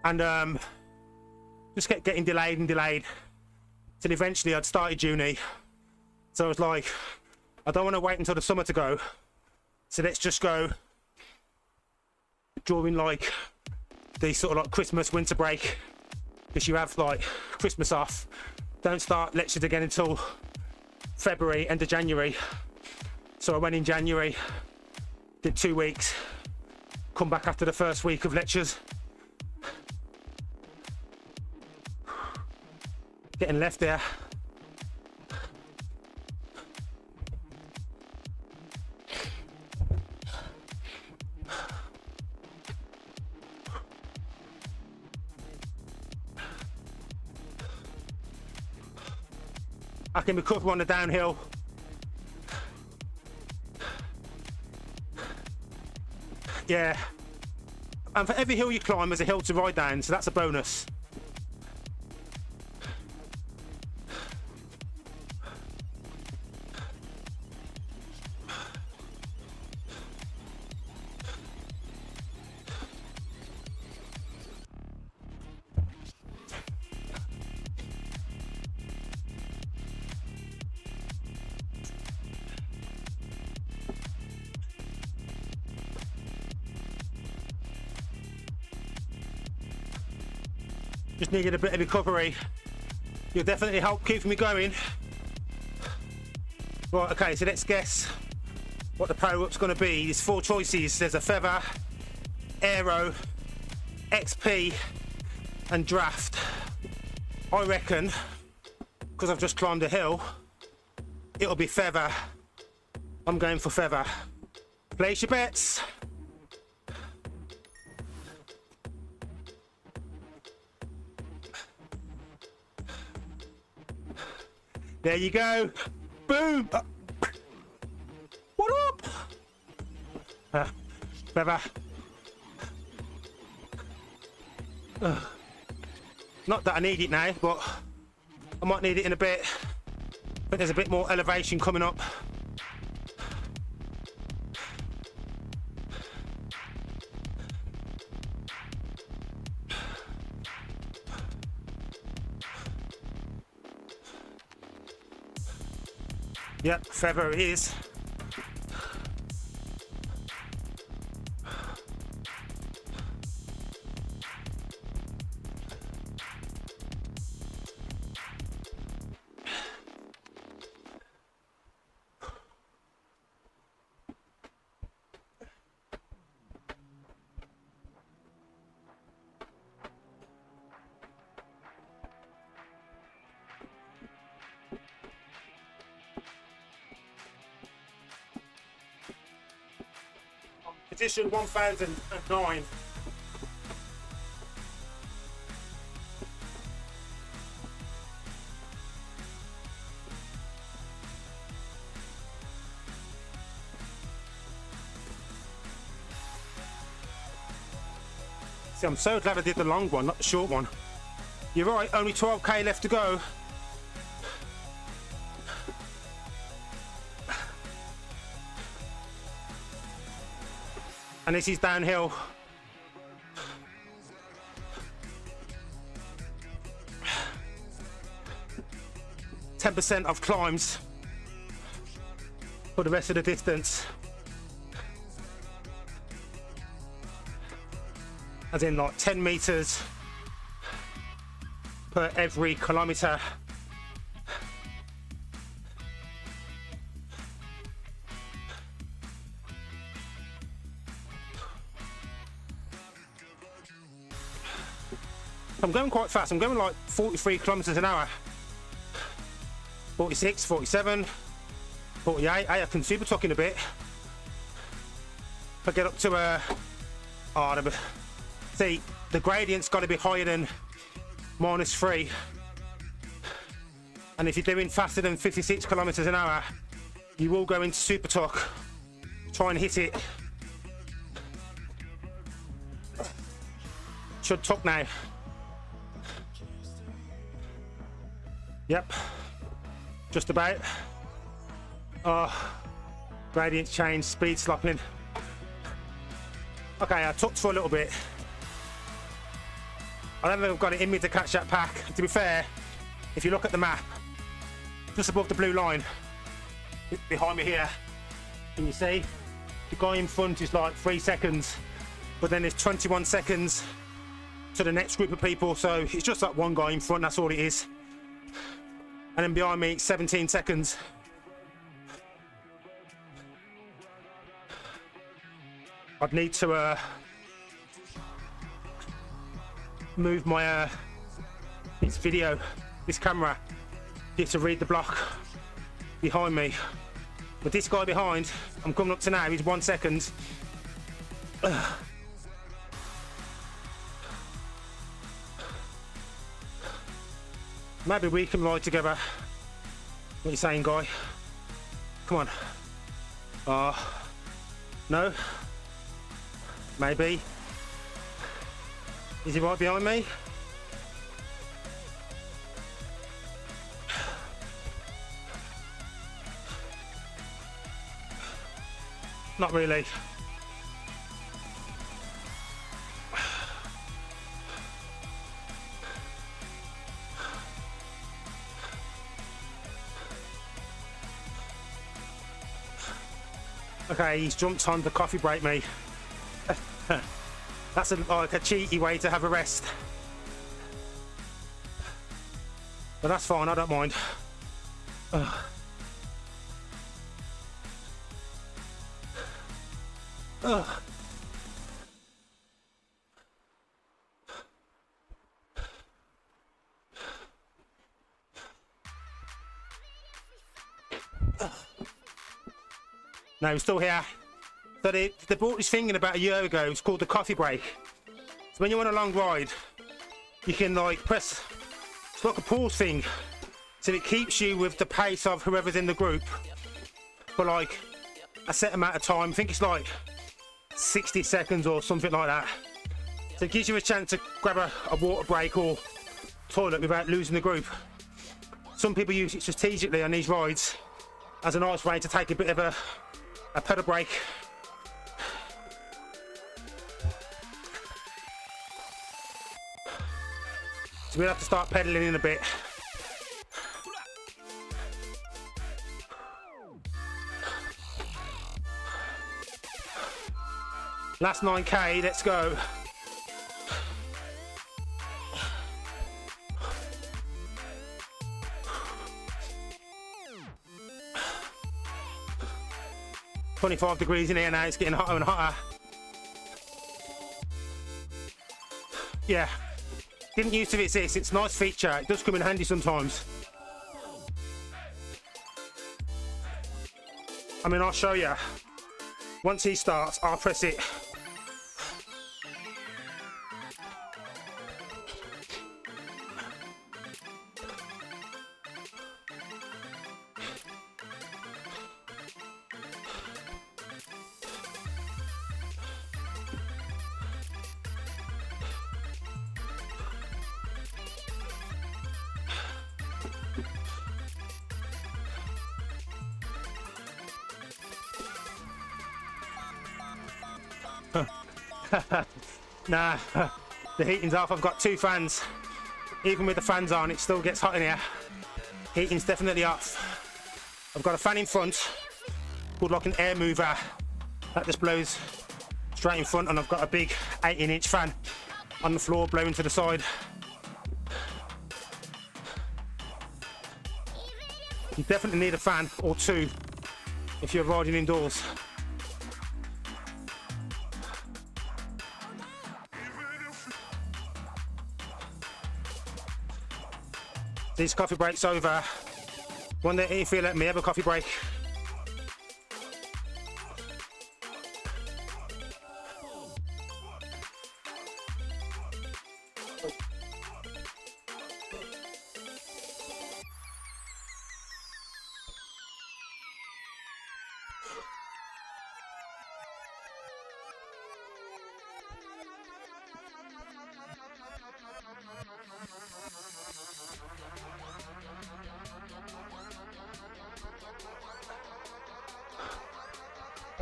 And just kept getting delayed and delayed till eventually I'd started uni. So I was like, I don't want to wait until the summer to go, so let's just go during like the sort of like Christmas winter break, because you have like Christmas off. Don't start lectures again until February, end of January. So I went in January, did 2 weeks, come back after the first week of lectures. Getting left there. I can recover on the downhill. Yeah. And for every hill you climb, there's a hill to ride down, so that's a bonus. Just needed a bit of recovery. You'll definitely help keep me going. Right, okay, so let's guess what the power-up's going to be. There's 4 choices. There's a Feather, Aero, XP and Draft. I reckon, because I've just climbed a hill, it'll be Feather. I'm going for Feather. Place your bets. There you go. Boom. What up? Feather. Not that I need it now, but I might need it in a bit. But there's a bit more elevation coming up. Yep, Feather it is. Edition 1009. See, I'm so glad I did the long one, not the short one. You're right, only 12k left to go. And this is downhill. %10 of climbs for the rest of the distance. As in like 10 meters per every kilometer. I'm going quite fast. I'm going like 43 kilometers an hour. 46, 47, 48. Hey, I can super tuck in a bit. If I get up to see, the gradient's got to be higher than -3. And if you're doing faster than 56 kilometers an hour, you will go into super tuck. Try and hit it. Should tuck now. Yep, just about. Oh, gradient change, speed slopping. Okay, I tucked for a little bit. I don't think I've got it in me to catch that pack. To be fair, if you look at the map, just above the blue line, behind me here, can you see? The guy in front is like 3 seconds, but then there's 21 seconds to the next group of people, so it's just like one guy in front, that's all it is. And then behind me, 17 seconds. I'd need to move my this video, this camera, here to read the block behind me. But this guy behind, I'm coming up to now, he's 1 second. Maybe we can ride together. What are you saying, guy? Come on. No? Maybe. Is he right behind me? Not really. Okay, he's jumped on the coffee break me. That's like a cheeky way to have a rest. But that's fine, I don't mind. No, we're still here. So they brought this thing in about a year ago. It's called the coffee break. So when you're on a long ride, you can like press, it's like a pause thing. So it keeps you with the pace of whoever's in the group for like a set amount of time. I think it's like 60 seconds or something like that. So it gives you a chance to grab a water break or toilet without losing the group. Some people use it strategically on these rides as a nice way to take a bit of a pedal break. So we'll have to start pedaling in a bit. Last 9k, let's go. "25 degrees in here now, it's getting hotter and hotter." Yeah, didn't used to exist. It's a nice feature. It does come in handy sometimes. I mean, I'll show you. Once he starts, I'll press it. Nah, the heating's off. I've got 2 fans. Even with the fans on, it still gets hot in here. Heating's definitely off. I've got a fan in front called like an air mover that just blows straight in front, and I've got a big 18-inch fan on the floor blowing to the side. You definitely need a fan or 2 if you're riding indoors. This coffee break's over. Wonder if you let me have a coffee break.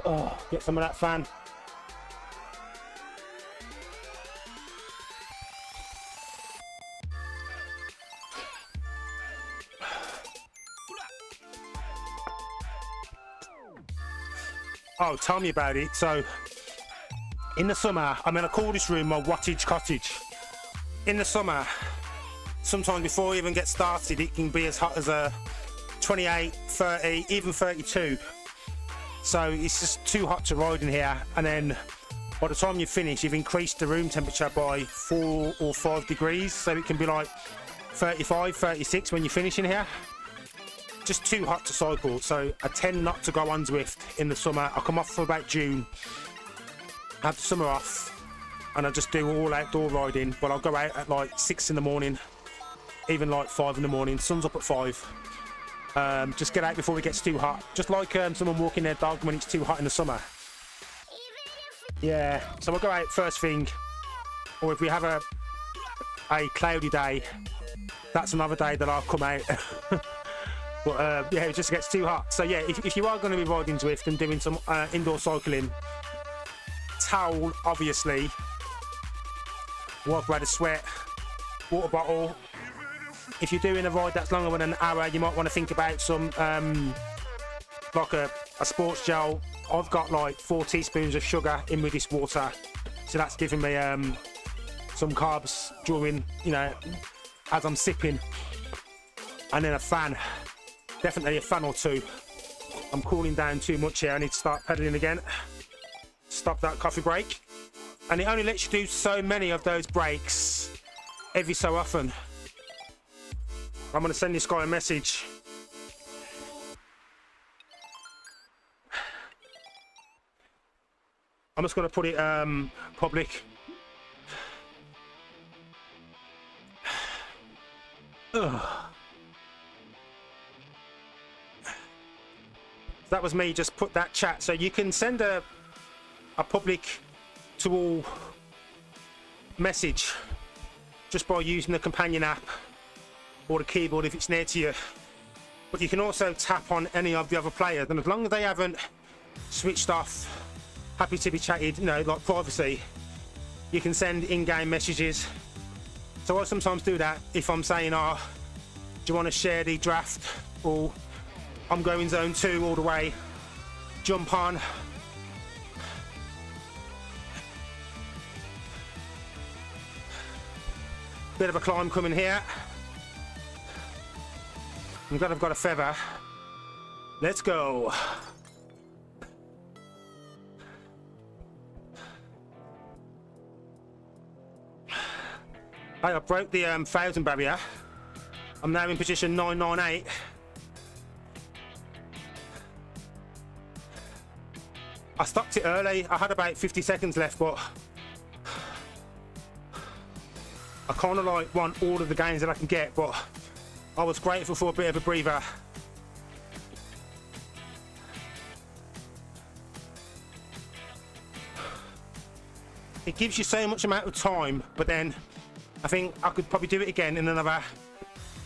Oh, get some of that fan. Oh, tell me about it. So, in the summer, I'm in a coolest room, my wattage cottage. In the summer, sometimes before we even get started, it can be as hot as a 28, 30, even 32. So it's just too hot to ride in here, and then by the time you finish, you've increased the room temperature by 4 or 5 degrees, so it can be like 35, 36 when you finish in here. Just too hot to cycle, so I tend not to go on Zwift in the summer. I come off for about June, have the summer off, and I just do all outdoor riding, but I'll go out at like 6 in the morning, even like 5 in the morning, sun's up at 5. Just get out before it gets too hot. Just like someone walking their dog when it's too hot in the summer. Yeah, so we'll go out first thing, or if we have a cloudy day, that's another day that I'll come out. But yeah, it just gets too hot. So yeah, if you are going to be riding Zwift and doing some indoor cycling, towel, obviously, wipe away the sweat, water bottle. If you're doing a ride that's longer than an hour, you might want to think about some like a sports gel. I've got like 4 teaspoons of sugar in with this water, so that's giving me some carbs during, you know, as I'm sipping. And then a fan, definitely a fan or 2. I'm cooling down too much here. I need to start pedaling again. Stop that coffee break, and it only lets you do so many of those breaks every so often. I'm going to send this guy a message. I'm just going to put it public. Ugh. That was me, just put that chat. So you can send a public to all message just by using the companion app or the keyboard if it's near to you. But you can also tap on any of the other players, and as long as they haven't switched off happy to be chatted, you know, like privacy, you can send in-game messages. So I sometimes do that if I'm saying, oh, do you want to share the draft, or I'm going zone 2 all the way, jump on. Bit of a climb coming here. I'm glad I've got a feather. Let's go. I broke the 1,000 barrier. I'm now in position 998. I stopped it early. I had about 50 seconds left, but I kind of like want all of the gains that I can get, but I was grateful for a bit of a breather. It gives you so much amount of time, but then I think I could probably do it again in another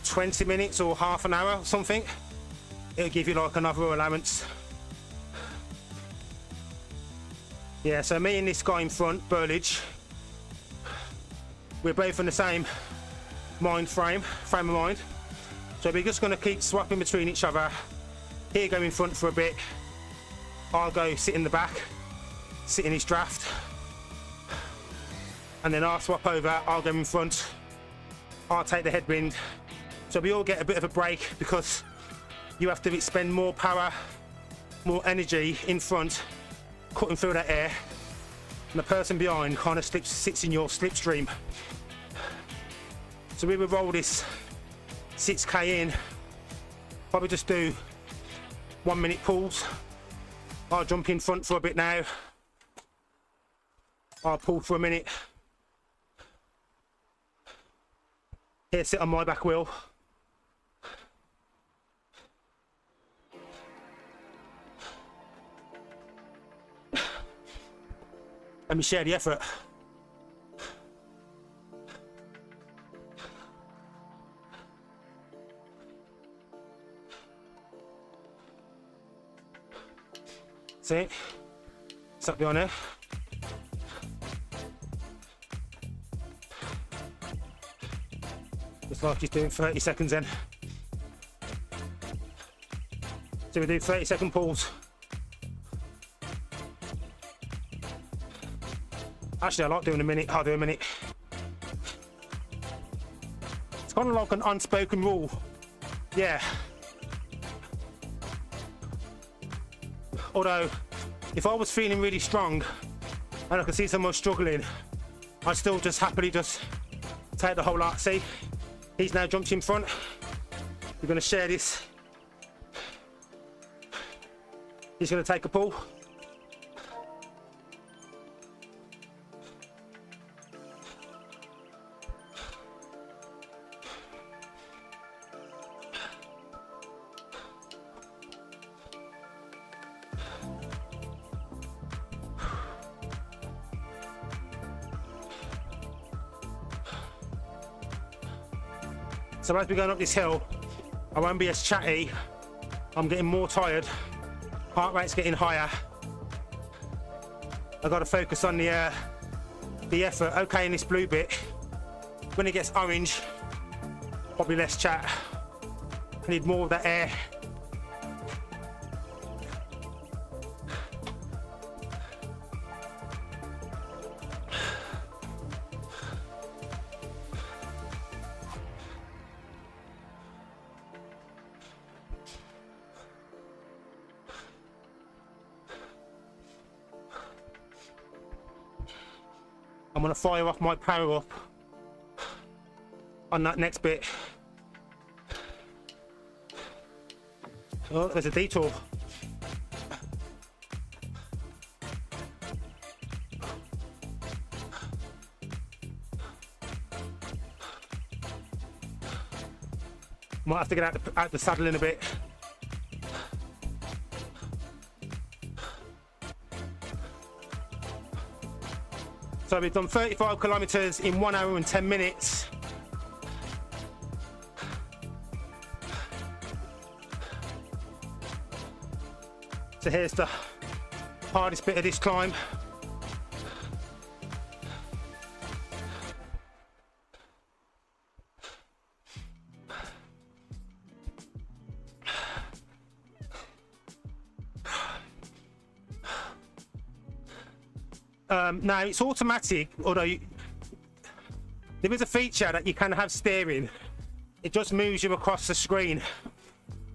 20 minutes or half an hour or something. It'll give you like another allowance. Yeah, so me and this guy in front, Burlage, we're both in the same frame of mind. So we're just gonna keep swapping between each other. He'll go in front for a bit. I'll go sit in the back, sit in his draft. And then I'll swap over, I'll go in front, I'll take the headwind. So we all get a bit of a break because you have to expend more power, more energy in front, cutting through that air. And the person behind kind of sits in your slipstream. So we will roll this 6K in, probably just do 1 minute pulls. I'll jump in front for a bit now. I'll pull for a minute. Here, sit on my back wheel. Let me share the effort. See? Stop behind there. Just like he's doing 30 seconds in. So we do 30-second pulls. Actually, I like doing a minute. I'll do a minute. It's kind of like an unspoken rule. Yeah. Although, if I was feeling really strong and I could see someone struggling, I'd still just happily just take the whole lot. See? He's now jumped in front. We're going to share this. He's going to take a pull. So as we're going up this hill, I won't be as chatty. I'm getting more tired. Heart rate's getting higher. I've got to focus on the effort. Okay, in this blue bit, when it gets orange, probably less chat. I need more of that air. I'm going to fire off my power up on that next bit. Oh, there's a detour. Might have to get out the saddle in a bit. So we've done 35 kilometers in 1 hour and 10 minutes. So here's the hardest bit of this climb. Now it's automatic, although there is a feature that you can have steering. It just moves you across the screen.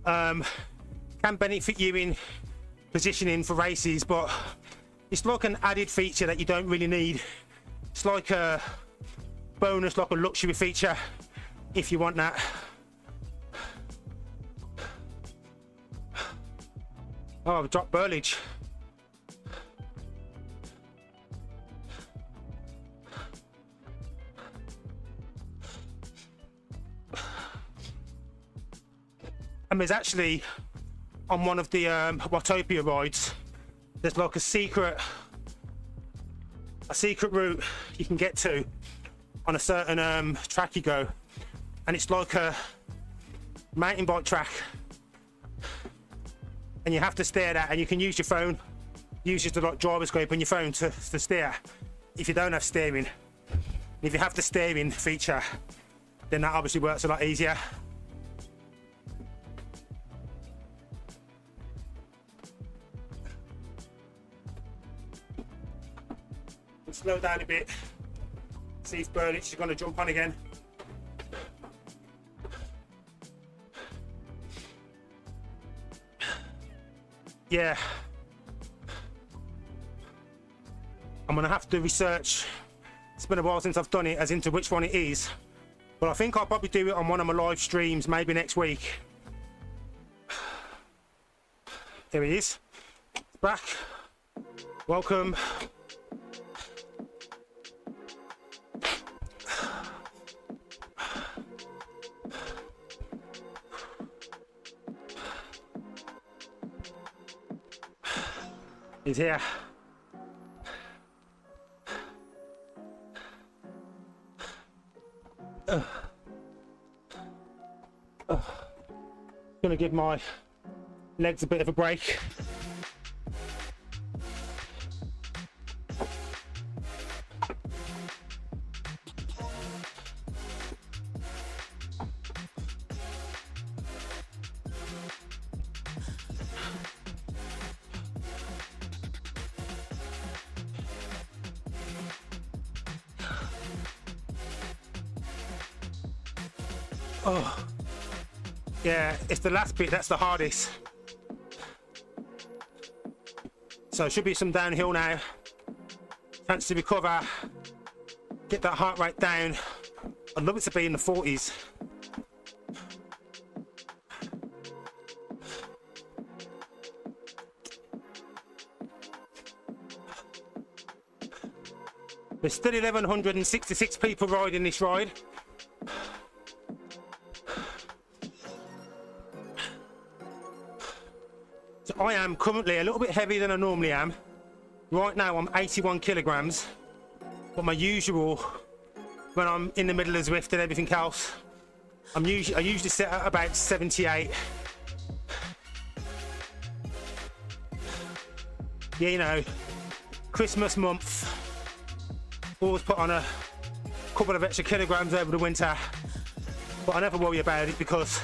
Can benefit you in positioning for races, but it's like an added feature that you don't really need. It's like a bonus, like a luxury feature if you want that. Oh, I've dropped Burlage. And there's actually, on one of the Watopia rides, there's like a secret route you can get to on a certain track you go, and it's like a mountain bike track, and you have to steer that, and you can use your phone, use the like gyroscope on your phone to steer if you don't have steering. And if you have the steering feature, then that obviously works a lot easier. Slow down a bit, see if Burlage is going to jump on again. Yeah, I'm going to have to research. It's been a while since I've done it, as into which one it is, but I think I'll probably do it on one of my live streams maybe next week. Here he is, back, welcome. He's here. Gonna give my legs a bit of a break. Oh, yeah, it's the last bit that's the hardest. So it should be some downhill now. Chance to recover, get that heart rate down. I'd love it to be in the 40s. There's still 1,166 people riding this ride. I am currently a little bit heavier than I normally am. Right now I'm 81 kilograms, but my usual, when I'm in the middle of Zwift and everything else, I usually sit at about 78. Yeah, you know, Christmas month, always put on a couple of extra kilograms over the winter, but I never worry about it because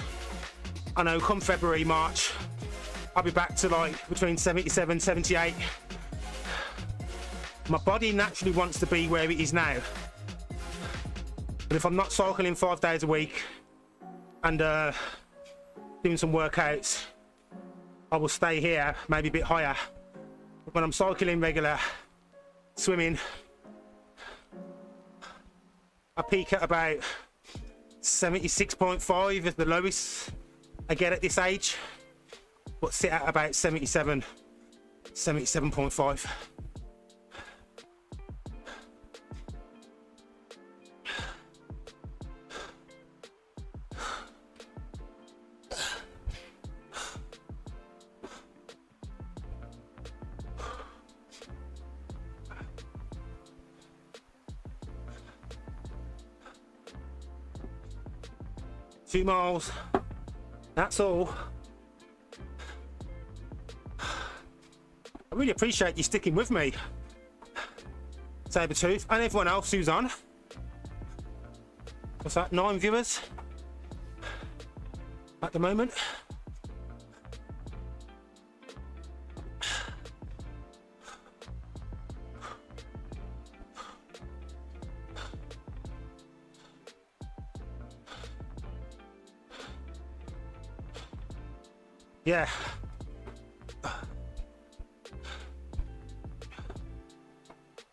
I know come February, March, I'll be back to like between 77, 78. My body naturally wants to be where it is now. But if I'm not cycling 5 days a week and doing some workouts, I will stay here, maybe a bit higher. But when I'm cycling regular, swimming, I peak at about 76.5 is the lowest I get at this age. But sit at about 77, 77.5. Two miles, that's all. I really appreciate you sticking with me, Sabertooth, and everyone else who's on. What's that, 9 viewers at the moment? Yeah.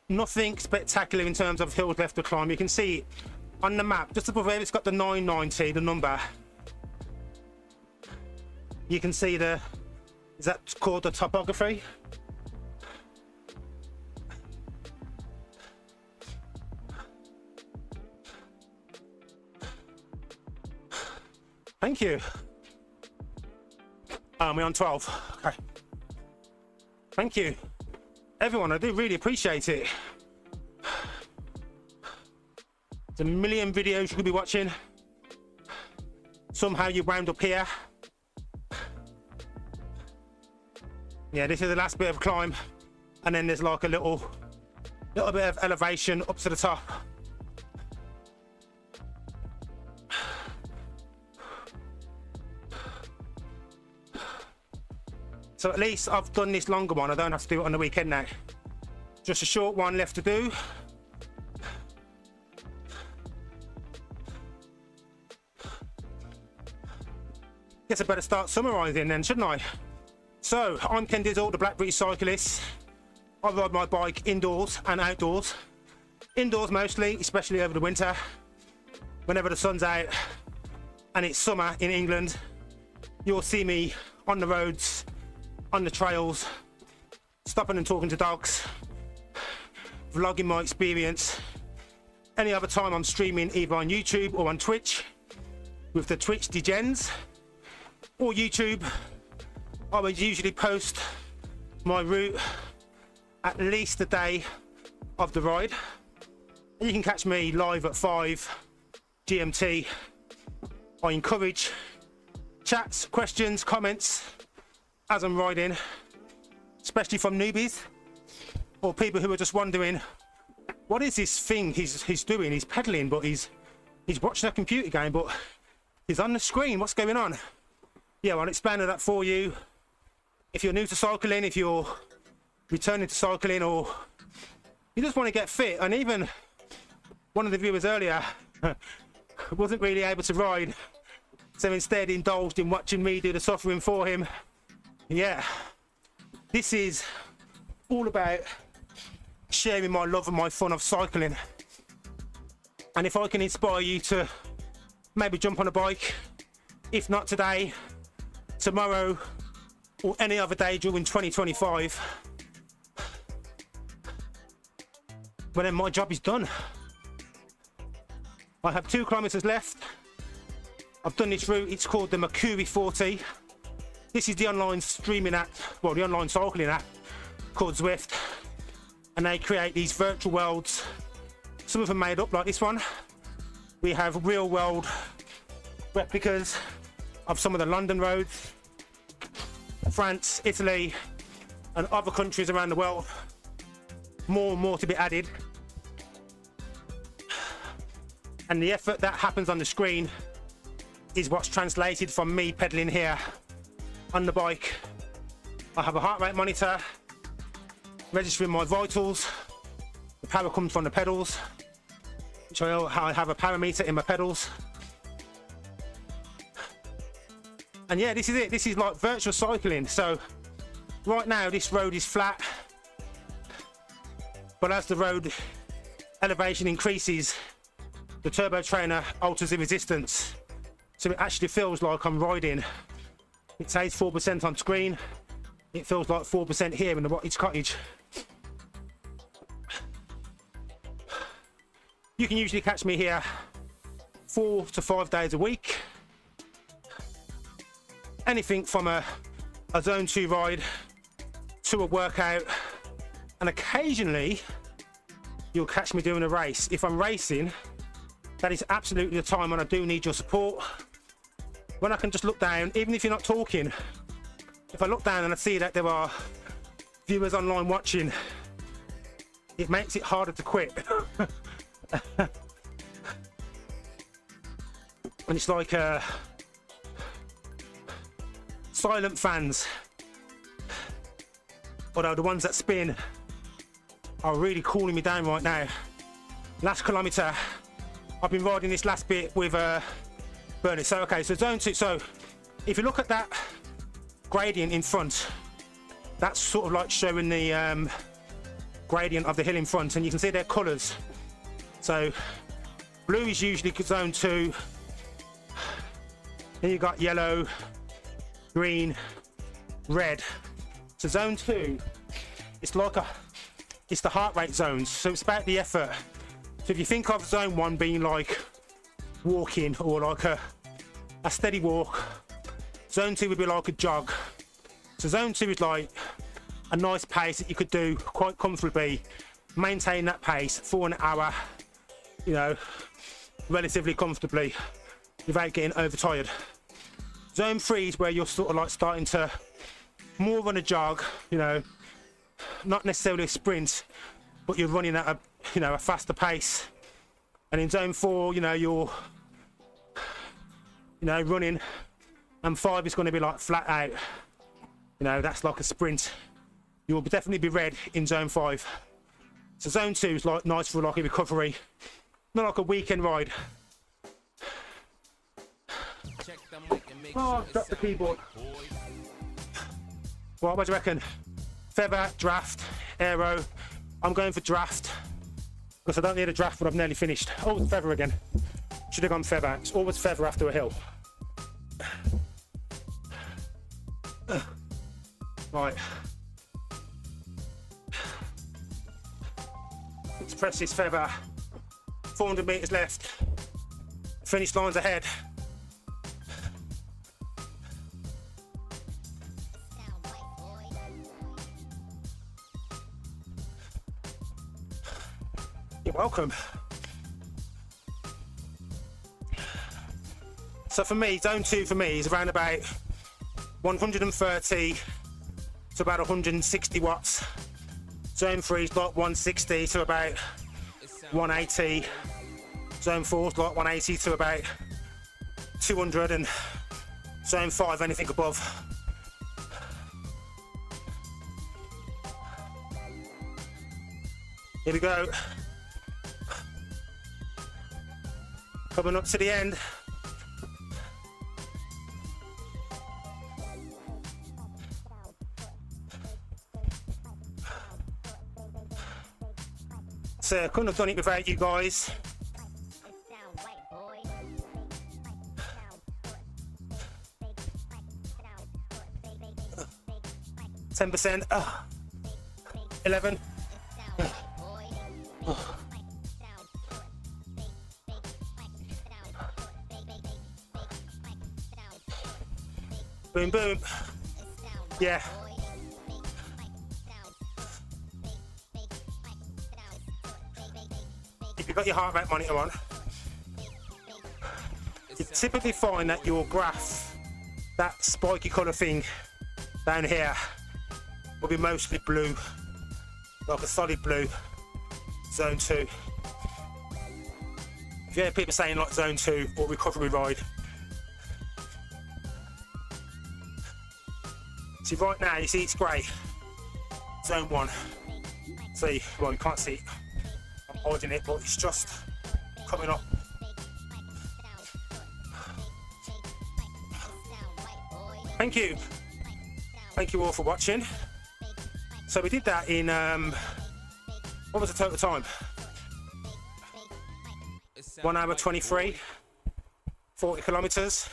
Nothing spectacular in terms of hills left to climb. You can see on the map, just above where it's got the 990, the number. You can see the, is that called the topography? Thank you. We're on 12. Okay. Thank you, everyone. I do really appreciate it. There's a million videos you could be watching. Somehow you wound up here. Yeah, this is the last bit of climb, and then there's like a little bit of elevation up to the top. So at least I've done this longer one. I don't have to do it on the weekend now. Just a short one left to do. Guess I better start summarising then, shouldn't I? So, I'm Ken Dizzle, the Black British Cyclist. I ride my bike indoors and outdoors. Indoors mostly, especially over the winter. Whenever the sun's out and it's summer in England, you'll see me on the roads, on the trails, stopping and talking to dogs, vlogging my experience. Any other time I'm streaming either on YouTube or on Twitch with the Twitch Degens, or YouTube. I would usually post my route at least a day of the ride. And you can catch me live at 5 GMT. I encourage chats, questions, comments as I'm riding, especially from newbies or people who are just wondering, what is this thing he's doing? He's pedaling, but he's watching a computer game, but he's on the screen. What's going on? Yeah, I'll explain that for you. If you're new to cycling, if you're returning to cycling, or you just want to get fit. And even one of the viewers earlier wasn't really able to ride, so instead indulged in watching me do the suffering for him. Yeah, this is all about sharing my love and my fun of cycling. And if I can inspire you to maybe jump on a bike, if not today, tomorrow, or any other day during 2025, well then my job is done. I have 2 kilometers left. I've done this route. It's called the Makuri 40. This is the online streaming app, well, the online cycling app called Zwift, and they create these virtual worlds. Some of them made up, like this one. We have real world replicas of some of the London roads, France, Italy, and other countries around the world. More and more to be added. And the effort that happens on the screen is what's translated from me pedaling here on the bike. I have a heart rate monitor, registering my vitals. The power comes from the pedals, which I have a power meter in my pedals. And yeah, this is it. This is like virtual cycling. So right now this road is flat, but as the road elevation increases, the Turbotrainer alters the resistance, so it actually feels like I'm riding. It says 4% on screen. It feels like 4% here in the Wattage Cottage. You can usually catch me here 4 to 5 days a week. Anything from a zone 2 ride to a workout, and occasionally you'll catch me doing a race. If I'm racing, that is absolutely the time when I do need your support. When I can just look down, even if you're not talking, if I look down and I see that there are viewers online watching, it makes it harder to quit. And it's like silent fans, although the ones that spin are really cooling me down right now. Last kilometre, I've been riding this last bit with Bernie. So okay, so zone 2, so if you look at that gradient in front, that's sort of like showing the gradient of the hill in front, and you can see their colours. So blue is usually zone 2, then you got yellow, green, red. So zone 2, it's like it's the heart rate zones, so it's about the effort. So if you think of zone 1 being like walking or like a steady walk, zone 2 would be like a jog. So zone 2 is like a nice pace that you could do quite comfortably, maintain that pace for an hour, you know, relatively comfortably without getting overtired. Zone 3 is where you're sort of like starting to more run a jog, you know, not necessarily a sprint, but you're running at a faster pace. And in zone 4, you know, you're running, and 5 is going to be like flat out, you know, that's like a sprint. You will definitely be red in zone 5. So zone 2 is like nice for like a recovery, not like a weekend ride. Oh, drop the keyboard. What do you reckon? Feather, draft, aero. I'm going for draft because I don't need a draft, but I've nearly finished. Oh, it's feather again. Should have gone feather. It's always feather after a hill. Right. Let's press this feather. 400 meters left. Finish line's ahead. You're welcome. So for me, zone 2 for me is around about 130 to about 160 watts. Zone 3 is like 160 to about 180. Zone 4 is like 180 to about 200, and zone 5 anything above. Here we go. Coming up to the end. So couldn't have done it without you guys. %, 11. Boom, boom. Yeah. If you've got your heart rate monitor on, you typically find that your graph, that spiky colour thing down here, will be mostly blue, like a solid blue. Zone 2. If you hear people saying like zone 2 or recovery ride, see right now, you see it's grey. Zone 1. See, well, you can't see it. I'm holding it, but it's just coming up. Thank you. Thank you all for watching. So we did that in, what was the total time? 1 hour 23, 40 kilometers.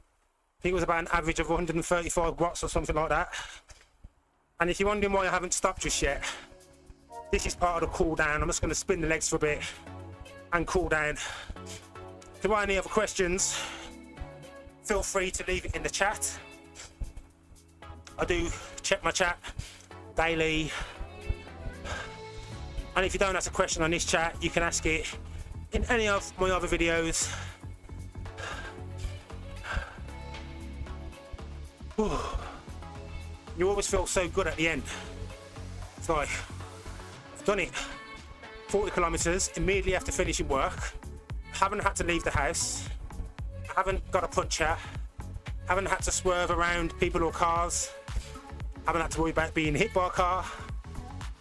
I think it was about an average of 135 watts or something like that. And if you're wondering why I haven't stopped just yet, this is part of the cool down. I'm just going to spin the legs for a bit and cool down. If there are any other questions, feel free to leave it in the chat. I do check my chat daily. And if you don't ask a question on this chat, you can ask it in any of my other videos. You always feel so good at the end. It's like, I've done it 40 kilometers immediately after finishing work. Haven't had to leave the house. Haven't got a puncher. Haven't had to swerve around people or cars. Haven't had to worry about being hit by a car,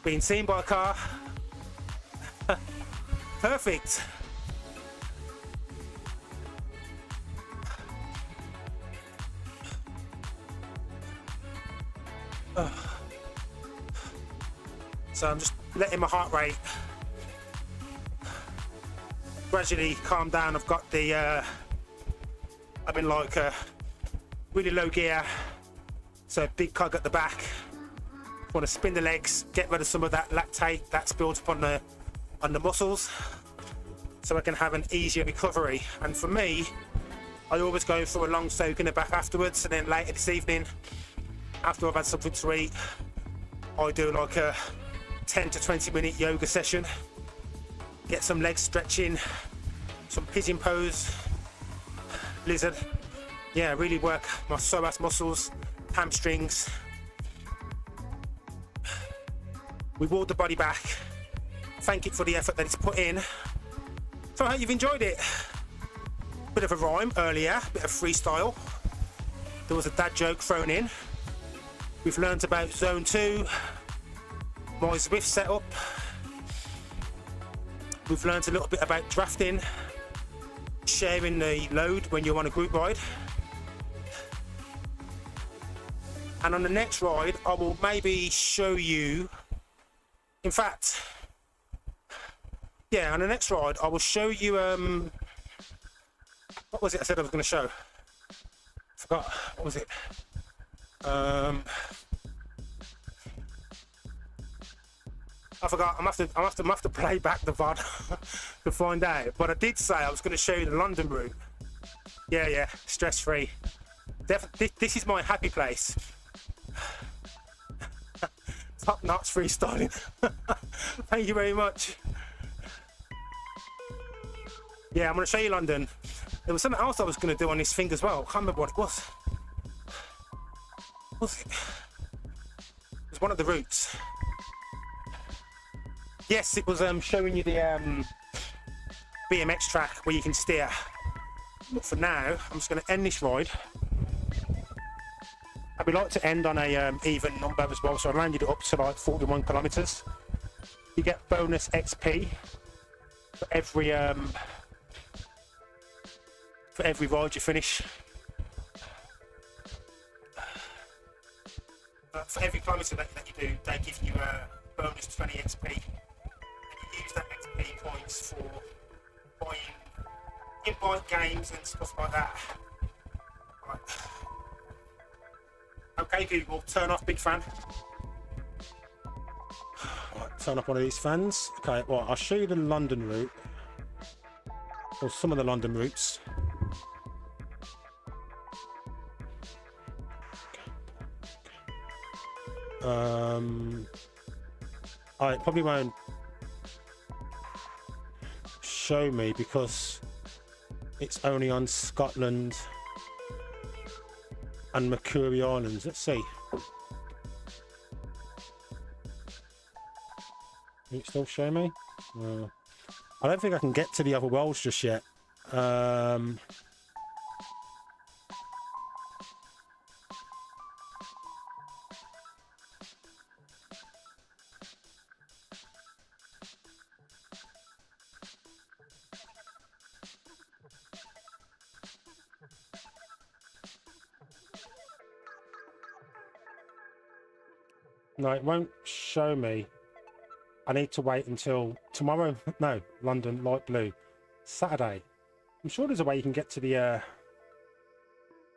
being seen by a car. Perfect. So I'm just letting my heart rate gradually calm down. I've got the, I'm in like a really low gear, so big cog at the back. Want to spin the legs, get rid of some of that lactate that's built up on the muscles, so I can have an easier recovery. And for me, I always go for a long soak in the bath afterwards, and then later this evening, after I've had something to eat, I do like a 10 to 20 minute yoga session. Get some leg stretching, some pigeon pose, lizard. Yeah, really work my psoas muscles, hamstrings. Reward the body back. Thank it for the effort that it's put in. So I hope you've enjoyed it. Bit of a rhyme earlier, bit of freestyle. There was a dad joke thrown in. We've learned about zone 2, my Zwift setup. We've learned a little bit about drafting, sharing the load when you're on a group ride. And on the next ride, I will maybe show you, in fact, yeah, on the next ride, I will show you, what was it I said I was going to show? Forgot, what was it? I forgot. I'm have to play back the VOD to find out. But I did say I was going to show you the London route. Yeah, stress-free. This is my happy place. Top-notch freestyling. Thank you very much. Yeah, I'm going to show you London. There was something else I was going to do on this thing as well. I can't remember what it was. What was it? It was one of the routes. Yes, it was showing you the BMX track where you can steer. But for now, I'm just going to end this ride. I'd like to end on a even number as well, so I rounded it up to like 41 kilometers. You get bonus XP for every ride you finish. For every kilometer that you do, they give you a bonus 20 XP. Use that XP points for buying in-bike games and stuff like that. Right. Okay, Google, turn off big fan. Right, turn off one of these fans. Okay, well, I'll show you the London route, or some of the London routes. I probably won't show me because it's only on Scotland and Makuri Islands. Let's see. Can it still show me? I don't think I can get to the other worlds just yet. No, it won't show me. I need to wait until tomorrow. No, London, light blue. Saturday. I'm sure there's a way you can get to the... I'm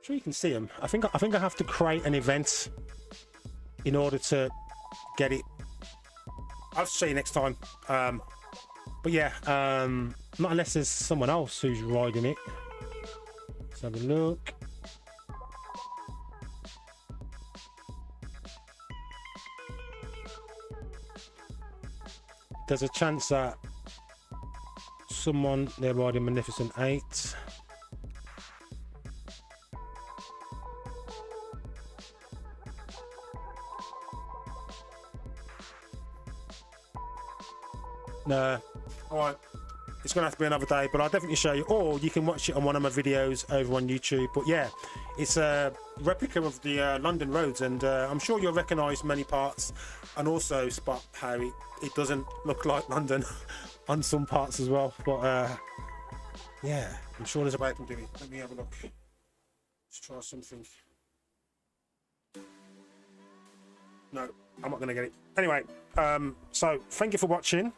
sure you can see them. I think I have to create an event in order to get it. I'll show you next time. But yeah, not unless there's someone else who's riding it. Let's have a look. There's a chance that someone, they're riding Magnificent 8. No. Alright. It's going to have to be another day, but I'll definitely show you. Or you can watch it on one of my videos over on YouTube. But yeah, it's a replica of the London roads, and I'm sure you'll recognise many parts, and also spot how it doesn't look like London on some parts as well. But yeah, I'm sure there's a way I can do it. Let me have a look. Let's try something. No, I'm not going to get it. Anyway, so thank you for watching.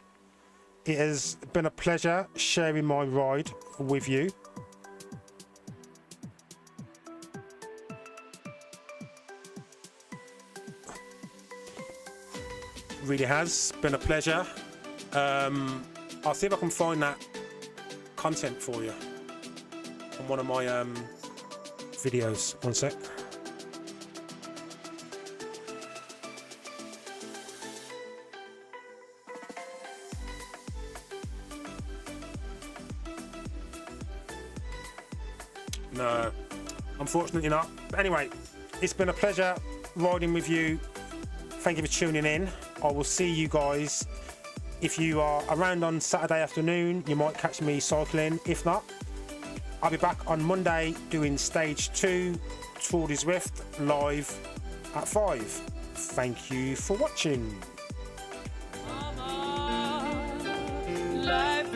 It has been a pleasure sharing my ride with you. Really has been a pleasure. I'll see if I can find that content for you on one of my videos. One sec. No, unfortunately not. But anyway, it's been a pleasure riding with you. Thank you for tuning in. I will see you guys. If you are around on Saturday afternoon, you might catch me cycling. If not, I'll be back on Monday doing stage 2 Tour de Zwift live at 5. Thank you for watching. Mama, life